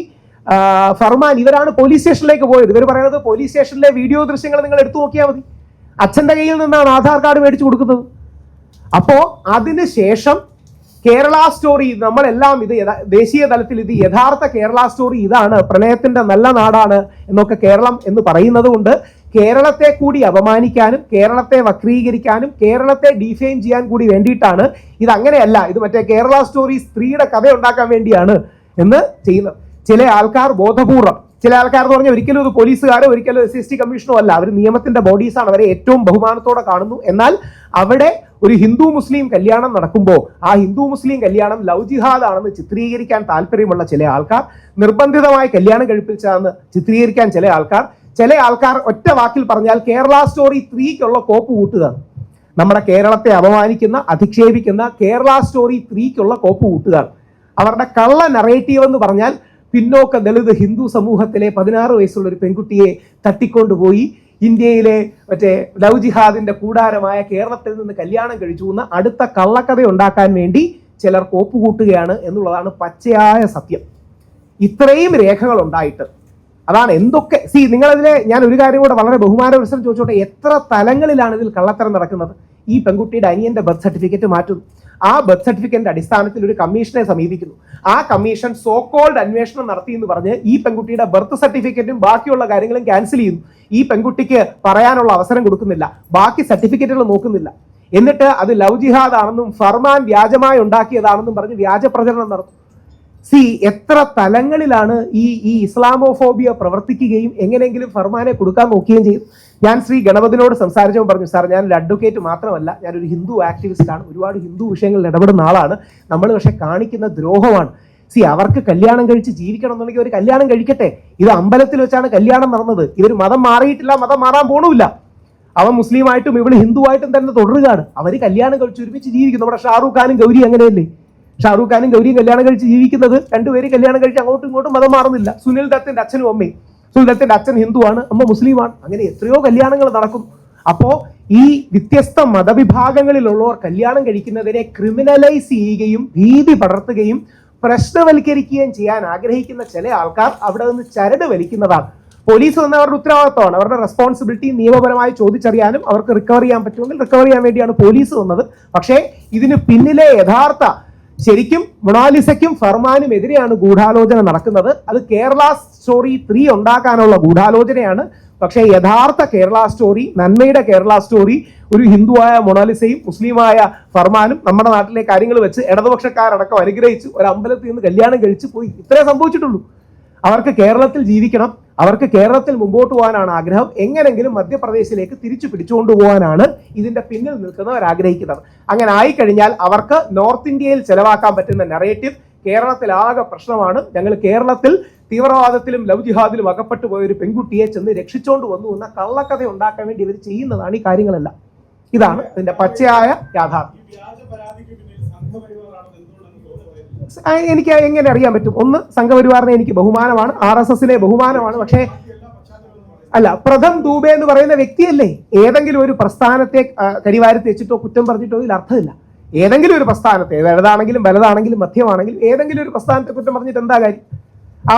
ഫർമാൻ, ഇവരാണ് പോലീസ് സ്റ്റേഷനിലേക്ക് പോയത്. ഇവർ പറയുന്നത് പോലീസ് സ്റ്റേഷനിലെ വീഡിയോ ദൃശ്യങ്ങൾ നിങ്ങൾ എടുത്തു നോക്കിയാൽ മതി. അച്ഛന്റെ കയ്യിൽ നിന്നാണ് ആധാർ കാർഡ് മേടിച്ചു കൊടുക്കുന്നത്. അപ്പോ അതിനുശേഷം കേരള സ്റ്റോറി, നമ്മളെല്ലാം ഇത് ദേശീയ തലത്തിൽ ഇത് യഥാർത്ഥ കേരള സ്റ്റോറി ഇതാണ്, പ്രണയത്തിന്റെ നല്ല നാടാണ് എന്നൊക്കെ കേരളം എന്ന് പറയുന്നത് കൊണ്ട് കേരളത്തെ കൂടി അപമാനിക്കാനും കേരളത്തെ വക്രീകരിക്കാനും കേരളത്തെ ഡിഫെയിം ചെയ്യാൻ കൂടി വേണ്ടിയിട്ടാണ്. ഇത് അങ്ങനെയല്ല, ഇത് മറ്റേ കേരള സ്റ്റോറി സ്ത്രീയുടെ കഥ ഉണ്ടാക്കാൻ വേണ്ടിയാണ് എന്ന് ചെയ്യുന്നത് ചില ആൾക്കാർ ബോധപൂർവം. ചില ആൾക്കാർ എന്ന് പറഞ്ഞാൽ ഒരിക്കലും ഇത് പോലീസുകാരോ ഒരിക്കലും SST കമ്മീഷനോ അല്ല, അവർ നിയമത്തിന്റെ ബോഡീസാണ്, അവരെ ഏറ്റവും ബഹുമാനത്തോടെ കാണുന്നു. എന്നാൽ അവിടെ ഒരു ഹിന്ദു മുസ്ലിം കല്യാണം നടക്കുമ്പോൾ ആ ഹിന്ദു മുസ്ലിം കല്യാണം ലവ് ജിഹാദ് ആണെന്ന് ചിത്രീകരിക്കാൻ താല്പര്യമുള്ള ചില ആൾക്കാർ, നിർബന്ധിതമായി കല്യാണം കഴിപ്പിച്ചാന്ന് ചിത്രീകരിക്കാൻ ചില ആൾക്കാർ ഒറ്റ വാക്കിൽ പറഞ്ഞാൽ കേരള സ്റ്റോറി 3-ക്കുള്ള കോപ്പ് കൂട്ടുകയാണ്. നമ്മുടെ കേരളത്തെ അപമാനിക്കുന്ന, അധിക്ഷേപിക്കുന്ന കേരള സ്റ്റോറി 3-ക്കുള്ള കോപ്പ് കൂട്ടുകയാണ്. അവരുടെ കള്ള നറേറ്റീവ് എന്ന് പറഞ്ഞാൽ പിന്നോക്ക ദളിത് ഹിന്ദു സമൂഹത്തിലെ 16 വയസ്സുള്ള ഒരു പെൺകുട്ടിയെ തട്ടിക്കൊണ്ടുപോയി ഇന്ത്യയിലെ മറ്റേ ലവ് ജിഹാദിന്റെ കൂടാരമായ കേരളത്തിൽ നിന്ന് കല്യാണം കഴിച്ചു എന്ന അടുത്ത കള്ളക്കഥ ഉണ്ടാക്കാൻ വേണ്ടി ചിലർ കോപ്പുകൂട്ടുകയാണ് എന്നുള്ളതാണ് പച്ചയായ സത്യം. ഇത്രയും രേഖകൾ ഉണ്ടായിട്ട് അതാണ് എന്തൊക്കെ നിങ്ങളതിലെ ഞാൻ ഒരു കാര്യം കൂടെ വളരെ ബഹുമാനപുരസ്സരം ചോദിച്ചോട്ടെ, എത്ര തലങ്ങളിലാണ് ഇതിൽ കള്ളത്തരം നടക്കുന്നത്? ഈ പെൺകുട്ടിയുടെ അനിയന്റെ ബർത്ത് സർട്ടിഫിക്കറ്റ് മാറ്റുന്നു, ആ ബർത്ത് സർട്ടിഫിക്കറ്റിന്റെ അടിസ്ഥാനത്തിൽ ഒരു കമ്മീഷനെ സമീപിക്കുന്നു. ആ കമ്മീഷൻ സോ കോൾഡ് അന്വേഷണം നടത്തി എന്ന് പറഞ്ഞ് ഈ പെൺകുട്ടിയുടെ ബർത്ത് സർട്ടിഫിക്കറ്റും ബാക്കിയുള്ള കാര്യങ്ങളും ക്യാൻസൽ ചെയ്യുന്നു. ഈ പെൺകുട്ടിക്ക് പറയാനുള്ള അവസരം കൊടുക്കുന്നില്ല, ബാക്കി സർട്ടിഫിക്കറ്റുകൾ നോക്കുന്നില്ല. എന്നിട്ട് അത് ലവ് ജിഹാദ് ആണെന്നും ഫർമാൻ വ്യാജമായി ഉണ്ടാക്കിയതാണെന്നും പറഞ്ഞ് വ്യാജ പ്രചരണം നടത്തും. എത്ര തലങ്ങളിലാണ് ഈ ഇസ്ലാമോഫോബിയ പ്രവർത്തിക്കുകയും എങ്ങനെയെങ്കിലും ഫർമാനെ കൊടുക്കാൻ നോക്കുകയും ചെയ്യും. ഞാൻ ശ്രീ ഗണപതിനോട് സംസാരിച്ചപ്പോൾ പറഞ്ഞു, സാർ ഞാനൊരു അഡ്വക്കേറ്റ് മാത്രമല്ല, ഞാനൊരു ഹിന്ദു ആക്ടിവിസ്റ്റാണ്, ഒരുപാട് ഹിന്ദു വിഷയങ്ങളിൽ ഇടപെടുന്ന ആളാണ്. നമ്മൾ പക്ഷെ കാണിക്കുന്ന ദ്രോഹമാണ്. അവർക്ക് കല്യാണം കഴിച്ച് ജീവിക്കണം എന്നുണ്ടെങ്കിൽ ഒരു കല്യാണം കഴിക്കട്ടെ. ഇത് അമ്പലത്തിൽ വെച്ചാണ് കല്യാണം നടന്നത്. ഇവർ മതം മാറിയിട്ടില്ല, മതം മാറാൻ പോണില്ല. അവൻ മുസ്ലിമായിട്ടും ഇവള് ഹിന്ദുവായിട്ടും തന്നെ തുടരുകയാണ്. അവർ കല്യാണം കഴിച്ച് ഒരുമിച്ച് ജീവിക്കുന്നു. നമ്മുടെ ഷാറൂഖ് ഖാനും ഗൗരി അങ്ങനെയല്ലേ? ഷാറൂഖ് ഖാനും ഗൗരിയും കല്യാണം കഴിച്ച് ജീവിക്കുന്നത്, രണ്ടുപേരും കല്യാണം കഴിച്ച് അങ്ങോട്ടും ഇങ്ങോട്ടും മതം മാറുന്നില്ല. സുനിൽ ദത്തിന്റെ അച്ഛനും അമ്മയും, സുനിൽ ദത്തിന്റെ അച്ഛൻ ഹിന്ദുവാണ്, അമ്മ മുസ്ലിമാണ്. അങ്ങനെ എത്രയോ കല്യാണങ്ങൾ നടക്കും. അപ്പോ ഈ വ്യത്യസ്ത മതവിഭാഗങ്ങളിലുള്ളവർ കല്യാണം കഴിക്കുന്നതിനെ ക്രിമിനലൈസ് ചെയ്യുകയും ഭീതി പടർത്തുകയും പ്രശ്നവൽക്കരിക്കുകയും ചെയ്യാൻ ആഗ്രഹിക്കുന്ന ചില ആൾക്കാർ അവിടെ നിന്ന് ചരട് വലിക്കുന്നതാണ്. പോലീസ് വന്ന അവരുടെ ഉത്തരവാദിത്തമാണ്, അവരുടെ റെസ്പോൺസിബിലിറ്റി നിയമപരമായി ചോദിച്ചറിയാനും അവർക്ക് റിക്കവർ ചെയ്യാൻ പറ്റുമെങ്കിൽ റിക്കവർ ചെയ്യാൻ വേണ്ടിയാണ് പോലീസ് വന്നത്. പക്ഷേ ഇതിന് പിന്നിലെ യഥാർത്ഥ ശരിക്കും മൊണാലിസയ്ക്കും ഫർമാനും എതിരെയാണ് ഗൂഢാലോചന നടക്കുന്നത്. അത് കേരള സ്റ്റോറി 3 ഉണ്ടാക്കാനുള്ള ഗൂഢാലോചനയാണ്. പക്ഷേ യഥാർത്ഥ കേരള സ്റ്റോറി, നന്മയുടെ കേരള സ്റ്റോറി, ഒരു ഹിന്ദുവായ മൊണാലിസയും മുസ്ലിമായ ഫർമാനും നമ്മുടെ നാട്ടിലെ കാര്യങ്ങൾ വെച്ച് ഇടതുപക്ഷക്കാരടക്കം അനുഗ്രഹിച്ച് ഒരു അമ്പലത്തിൽ നിന്ന് കല്യാണം കഴിച്ച് പോയി. ഇത്രേ സംഭവിച്ചിട്ടുള്ളൂ. അവർക്ക് കേരളത്തിൽ ജീവിക്കണം, അവർക്ക് കേരളത്തിൽ മുമ്പോട്ട് പോകാനാണ് ആഗ്രഹം. എങ്ങനെങ്കിലും മധ്യപ്രദേശിലേക്ക് തിരിച്ചു പിടിച്ചുകൊണ്ടു പോകാനാണ് ഇതിന്റെ പിന്നിൽ നിൽക്കുന്നവർ ആഗ്രഹിക്കുന്നത്. അങ്ങനെ ആയിക്കഴിഞ്ഞാൽ അവർക്ക് നോർത്ത് ഇന്ത്യയിൽ ചെലവാക്കാൻ പറ്റുന്ന നെറേറ്റീവ് കേരളത്തിൽ ആകെ പ്രശ്നമാണ്. ഞങ്ങൾ കേരളത്തിൽ തീവ്രവാദത്തിലും ലവ് ജിഹാദിലും അകപ്പെട്ടു പോയ ഒരു പെൺകുട്ടിയെ ചെന്ന് രക്ഷിച്ചുകൊണ്ട് വന്നു എന്ന കള്ളക്കഥ ഉണ്ടാക്കാൻ വേണ്ടി ഇവർ ചെയ്യുന്നതാണ് ഈ കാര്യങ്ങളെല്ലാം. ഇതാണ് ഇതിന്റെ പച്ചയായ യാഥാർത്ഥ്യം. എനിക്ക് എങ്ങനെ അറിയാൻ പറ്റും? ഒന്ന്, സംഘപരിവാറിനെ എനിക്ക് ബഹുമാനമാണ്, RSSനെ ബഹുമാനമാണ്. പക്ഷേ അല്ല, പ്രഥം ദൂബെ എന്ന് പറയുന്ന വ്യക്തിയല്ലേ ഏതെങ്കിലും ഒരു പ്രസ്ഥാനത്തെ കരിവാരത്ത് വെച്ചിട്ടോ കുറ്റം പറഞ്ഞിട്ടോ ഇതിൽ അർത്ഥമില്ല. ഏതെങ്കിലും ഒരു പ്രസ്ഥാനത്തെ, ഇടതാണെങ്കിലും വലതാണെങ്കിലും മധ്യമാണെങ്കിലും ഏതെങ്കിലും ഒരു പ്രസ്ഥാനത്തെ കുറ്റം പറഞ്ഞിട്ട് എന്താ കാര്യം?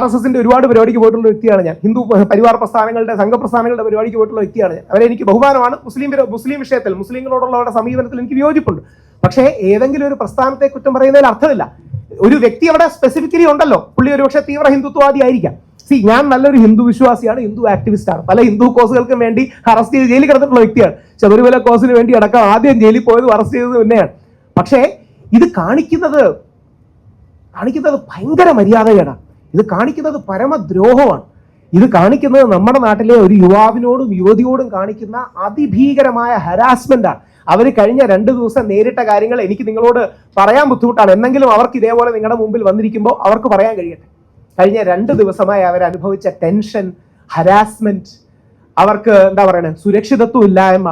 RSSന്റെ ഒരുപാട് പരിപാടിക്ക് പോയിട്ടുള്ള വ്യക്തിയാണ് ഞാൻ. ഹിന്ദു പരിവാർ പ്രസ്ഥാനങ്ങളുടെ, സംഘപ്രസ്ഥാനങ്ങളുടെ പരിപാടിക്ക് പോയിട്ടുള്ള വ്യക്തിയാണ് ഞാൻ. അവരെ എനിക്ക് ബഹുമാനമാണ്. മുസ്ലിം വിഷയത്തിൽ, മുസ്ലിങ്ങളോടുള്ളവരുടെ സമീപനത്തിൽ എനിക്ക് വിയോജിപ്പുണ്ട്. പക്ഷേ ഏതെങ്കിലും ഒരു പ്രസ്ഥാനത്തെ കുറ്റം പറയുന്നതിൽ അർത്ഥമില്ല. ഒരു വ്യക്തി അവിടെ സ്പെസിഫിക്കലി ഉണ്ടല്ലോ, പുള്ളി ഒരുപക്ഷെ തീവ്ര ഹിന്ദുത്വവാദി ആയിരിക്കാം. ഞാൻ നല്ലൊരു ഹിന്ദു വിശ്വാസിയാണ്, ഹിന്ദു ആക്ടിവിസ്റ്റാണ്. പല ഹിന്ദു കോസുകൾക്കും വേണ്ടി അറസ്റ്റ് ചെയ്ത് ജയിലിൽ കിടന്നിട്ടുള്ള വ്യക്തിയാണ്. ശബരിമല കോസിന് വേണ്ടി അടക്കം ആദ്യം ജയിലിൽ പോയത് അറസ്റ്റ് ചെയ്തത് തന്നെയാണ്. പക്ഷേ ഇത് കാണിക്കുന്നത് ഭയങ്കര മര്യാദകേടാണ്. ഇത് കാണിക്കുന്നത് പരമദ്രോഹമാണ്. ഇത് കാണിക്കുന്നത് നമ്മുടെ നാട്ടിലെ ഒരു യുവാവിനോടും യുവതിയോടും കാണിക്കുന്ന അതിഭീകരമായ ഹരാസ്മെന്റ് ആണ്. അവർ കഴിഞ്ഞ 2 ദിവസം നേരിട്ട കാര്യങ്ങൾ എനിക്ക് നിങ്ങളോട് പറയാൻ ബുദ്ധിമുട്ടാണ്. എന്നെങ്കിലും അവർക്ക് ഇതേപോലെ നിങ്ങളുടെ മുമ്പിൽ വന്നിരിക്കുമ്പോൾ അവർക്ക് പറയാൻ കഴിയട്ടെ. കഴിഞ്ഞ 2 ദിവസമായി അവർ അനുഭവിച്ച ടെൻഷൻ, ഹരാസ്മെന്റ്, അവർക്ക് എന്താ പറയുന്നത്, സുരക്ഷിതത്വം ഇല്ലായ്മ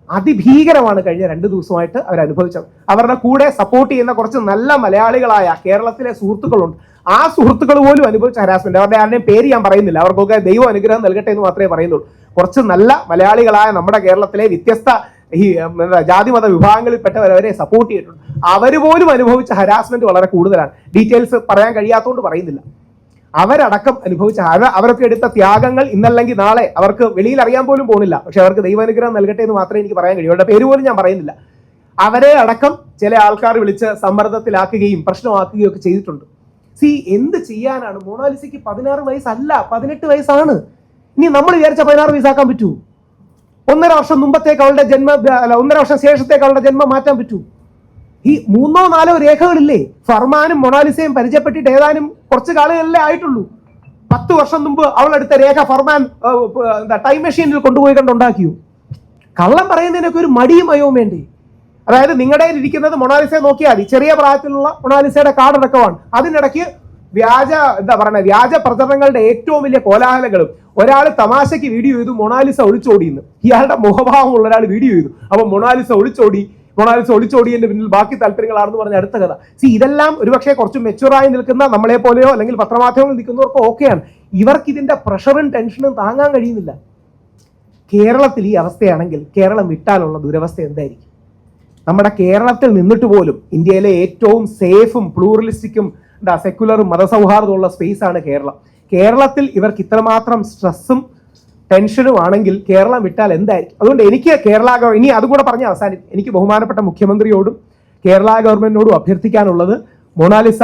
അതിഭീകരമാണ്. കഴിഞ്ഞ 2 ദിവസമായിട്ട് അവർ അനുഭവിച്ചത്. അവരുടെ കൂടെ സപ്പോർട്ട് ചെയ്യുന്ന കുറച്ച് നല്ല മലയാളികളായ കേരളത്തിലെ സുഹൃത്തുക്കളുണ്ട്. ആ സുഹൃത്തുക്കൾ പോലും അനുഭവിച്ച ഹരാസ്മെന്റ്. അവരുടെ ആരുടെയും പേര് ഞാൻ പറയുന്നില്ല, അവർക്കൊക്കെ ദൈവം അനുഗ്രഹം നൽകട്ടെ എന്ന് മാത്രമേ പറയുന്നുള്ളൂ. കുറച്ച് നല്ല മലയാളികളായ നമ്മുടെ കേരളത്തിലെ വ്യത്യസ്ത ഈ ജാതിമത വിഭാഗങ്ങളിൽപ്പെട്ടവരെ സപ്പോർട്ട് ചെയ്തിട്ടുണ്ട്. അവർ പോലും അനുഭവിച്ച ഹരാസ്മെന്റ് വളരെ കൂടുതലാണ്. ഡീറ്റെയിൽസ് പറയാൻ കഴിയാത്തതുകൊണ്ട് പറയുന്നില്ല. അവരടക്കം അനുഭവിച്ച, അവരൊക്കെ എടുത്ത ത്യാഗങ്ങൾ ഇന്നല്ലെങ്കിൽ നാളെ അവർക്ക് വെളിയിൽ അറിയാൻ പോലും പോകുന്നില്ല. പക്ഷെ അവർക്ക് ദൈവാനുഗ്രഹം നൽകട്ടെ എന്ന് മാത്രമേ എനിക്ക് പറയാൻ കഴിയൂ. അവരുടെ പേര് പോലും ഞാൻ പറയുന്നില്ല. അവരെ അടക്കം ചില ആൾക്കാർ വിളിച്ച് സമ്മർദ്ദത്തിലാക്കുകയും പ്രശ്നമാക്കുകയും ഒക്കെ ചെയ്തിട്ടുണ്ട്. എന്ത് ചെയ്യാനാണ്? മൊണാലിസയ്ക്ക് 16 വയസ്സല്ല, 18 വയസ്സാണ്. ഇനി നമ്മൾ വിചാരിച്ച 16 വയസ്സാക്കാൻ പറ്റൂ? 1.5 വർഷം മുമ്പത്തേക്ക് അവളുടെ 1.5 വർഷം ശേഷത്തേക്ക് അവളുടെ ജന്മം മാറ്റാൻ പറ്റൂ? ഈ 3-4 രേഖകളില്ലേ? ഫർമാനും മൊണാലിസയും പരിചയപ്പെട്ടിട്ട് ഏതാനും കുറച്ച് കാലങ്ങളിലേ ആയിട്ടുള്ളൂ. 10 വർഷം മുമ്പ് അവളെടുത്ത രേഖ ഫർമാൻ ടൈം മെഷീനിൽ കൊണ്ടുപോയി കണ്ടുണ്ടാക്കിയോ? കള്ളം പറയുന്നതിനൊക്കെ ഒരു മടിയും അയവും വേണ്ടേ? അതായത് നിങ്ങളുടെ ഇരിക്കുന്നത് മൊണാലിസയെ നോക്കിയാൽ മതി. ചെറിയ പ്രായത്തിലുള്ള മൊണാലിസയുടെ കാർഡടക്കമാണ്. അതിനിടയ്ക്ക് വ്യാജ പ്രചരണങ്ങളുടെ ഏറ്റവും വലിയ കോലാഹലങ്ങളും. ഒരാൾ തമാശയ്ക്ക് വീഡിയോ ചെയ്തു, മൊണാലിസ ഒളിച്ചോടിയെന്ന്. ഇയാളുടെ മുഖഭാവമുള്ള ഒരാൾ വീഡിയോ ചെയ്തു, അപ്പൊ മൊണാലിസ ഒളിച്ചോടിയതിന്റെ പിന്നിൽ ബാക്കി താല്പര്യങ്ങളാണെന്ന് പറഞ്ഞ അടുത്ത കഥ. ഇതെല്ലാം ഒരുപക്ഷെ കുറച്ച് മെച്ചുറായി നിൽക്കുന്ന നമ്മളെ പോലെയോ അല്ലെങ്കിൽ പത്രമാധ്യമങ്ങളിൽ നിൽക്കുന്നവർക്കോ ഓക്കെയാണ്. ഇവർക്ക് ഇതിന്റെ പ്രഷറും ടെൻഷനും താങ്ങാൻ കഴിയുന്നില്ല. കേരളത്തിൽ ഈ അവസ്ഥയാണെങ്കിൽ കേരളം വിട്ടാലുള്ള ദുരവസ്ഥ എന്തായിരിക്കും? നമ്മുടെ കേരളത്തിൽ നിന്നിട്ട് പോലും ഇന്ത്യയിലെ ഏറ്റവും സേഫും പ്ലൂറലിസ്റ്റിക്കും സെക്യുലറും മതസൗഹാർദ്ദമുള്ള സ്പേസ് ആണ് കേരളം. കേരളത്തിൽ ഇവർക്ക് ഇത്രമാത്രം സ്ട്രെസ്സും ടെൻഷനും ആണെങ്കിൽ കേരളം വിട്ടാൽ എന്തായിരിക്കും? അതുകൊണ്ട് എനിക്ക് ഇനി അതും കൂടെ പറഞ്ഞ അവസാനം, എനിക്ക് ബഹുമാനപ്പെട്ട മുഖ്യമന്ത്രിയോടും കേരള ഗവൺമെന്റിനോടും അഭ്യർത്ഥിക്കാനുള്ളത്, മൊണാലിസ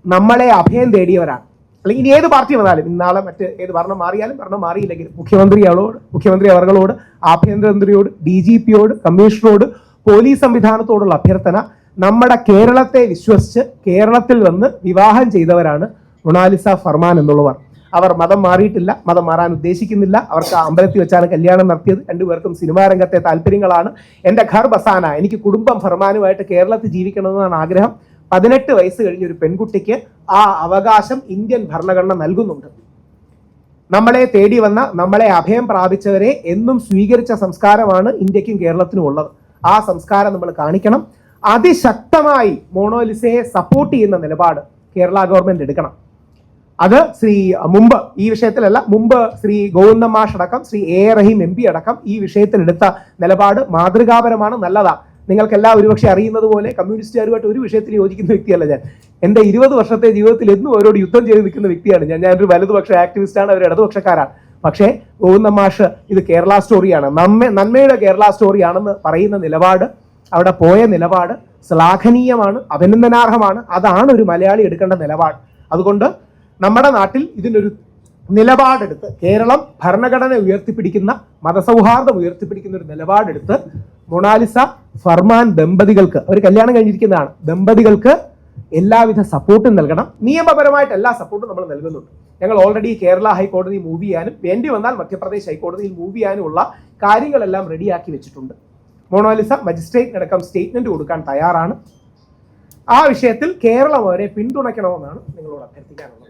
നമ്മളെ അഭയം തേടിയവരാണ്. അല്ലെങ്കിൽ ഇനി ഏത് പാർട്ടി വന്നാലും, ഇന്നാളെ മറ്റ് ഏത് ഭരണം മാറിയാലും ഭരണം മാറിയില്ലെങ്കിലും മുഖ്യമന്ത്രി അവർകളോട്, ആഭ്യന്തരമന്ത്രിയോട്, DGPയോട്, കമ്മീഷണറോട്, പോലീസ് സംവിധാനത്തോടുള്ള അഭ്യർത്ഥന, നമ്മുടെ കേരളത്തെ വിശ്വസിച്ച് കേരളത്തിൽ വന്ന് വിവാഹം ചെയ്തവരാണ് മൊണാലിസ ഫർമാൻ എന്നുള്ളവർ. അവർ മതം മാറിയിട്ടില്ല, മതം മാറാൻ ഉദ്ദേശിക്കുന്നില്ല. അവർക്ക് അമ്പലത്തിൽ വെച്ചാണ് കല്യാണം നടത്തിയത്. രണ്ടുപേർക്കും സിനിമാ രംഗത്തെ താല്പര്യങ്ങളാണ്. എൻ്റെ ഘർ ബസാന, എനിക്ക് കുടുംബം ഫർമാനുമായിട്ട് കേരളത്തിൽ ജീവിക്കണമെന്നാണ് ആഗ്രഹം. 18 വയസ്സ് കഴിഞ്ഞ ഒരു പെൺകുട്ടിക്ക് ആ അവകാശം ഇന്ത്യൻ ഭരണഘടന നൽകുന്നുണ്ട്. നമ്മളെ തേടി വന്ന, നമ്മളെ അഭയം പ്രാപിച്ചവരെ എന്നും സ്വീകരിച്ച സംസ്കാരമാണ് ഇന്ത്യക്കും കേരളത്തിനും ഉള്ളത്. ആ സംസ്കാരം നമ്മൾ കാണിക്കണം. അതിശക്തമായി മൊണാലിസയെ സപ്പോർട്ട് ചെയ്യുന്ന നിലപാട് കേരള ഗവൺമെന്റ് എടുക്കണം. അത് മുമ്പ് ഈ വിഷയത്തിലല്ല, മുമ്പ് ശ്രീ ഗോവിന്ദൻ മാഷ് അടക്കം, ശ്രീ A. റഹീം MP അടക്കം ഈ വിഷയത്തിൽ എടുത്ത നിലപാട് മാതൃകാപരമാണ്, നല്ലതാണ്. നിങ്ങൾക്കെല്ലാം ഒരുപക്ഷെ അറിയുന്നത് പോലെ കമ്മ്യൂണിസ്റ്റുകാരുമായിട്ട് ഒരു വിഷയത്തിൽ യോജിക്കുന്ന വ്യക്തിയല്ല ഞാൻ. എൻ്റെ 20 വർഷത്തെ ജീവിതത്തിൽ എന്നും അവരോട് യുദ്ധം ചെയ്ത് നിൽക്കുന്ന വ്യക്തിയാണ് ഞാൻ. ഞാനൊരു വലതുപക്ഷ ആക്ടിവിസ്റ്റാണ്, അവർ ഇടതുപക്ഷക്കാരാണ്. പക്ഷേ ഗോവിന്ദൻ മാഷ് ഇത് കേരള സ്റ്റോറിയാണ്, നന്മയുടെ കേരള സ്റ്റോറിയാണെന്ന് പറയുന്ന നിലപാട്, അവിടെ പോയ നിലപാട് ശ്ലാഘനീയമാണ്, അഭിനന്ദനാർഹമാണ്. അതാണ് ഒരു മലയാളി എടുക്കേണ്ട നിലപാട്. അതുകൊണ്ട് നമ്മുടെ നാട്ടിൽ ഇതിനൊരു നിലപാടെടുത്ത്, കേരളം ഭരണഘടന ഉയർത്തിപ്പിടിക്കുന്ന, മതസൗഹാർദ്ദം ഉയർത്തിപ്പിടിക്കുന്ന ഒരു നിലപാടെടുത്ത് മൊണാലിസ ഫർമാൻ ദമ്പതികൾക്ക്, അവർ കല്യാണം കഴിഞ്ഞിരിക്കുന്നതാണ്, ദമ്പതികൾക്ക് എല്ലാവിധ സപ്പോർട്ടും നൽകണം. നിയമപരമായിട്ട് എല്ലാ സപ്പോർട്ടും നമ്മൾ നൽകുന്നുണ്ട്. ഞങ്ങൾ ഓൾറെഡി കേരള ഹൈക്കോടതി മൂവ് ചെയ്യാനും വേണ്ടി വന്നാൽ മധ്യപ്രദേശ് ഹൈക്കോടതിയിൽ മൂവ് ചെയ്യാനുമുള്ള കാര്യങ്ങളെല്ലാം റെഡിയാക്കി വെച്ചിട്ടുണ്ട്. മൊണാലിസ മജിസ്ട്രേറ്റിനടക്കം സ്റ്റേറ്റ്മെന്റ് കൊടുക്കാൻ തയ്യാറാണ്. ആ വിഷയത്തിൽ കേരളം അവരെ പിന്തുണയ്ക്കണമെന്നാണ് നിങ്ങളോട് അഭ്യർത്ഥിക്കാനുള്ളത്.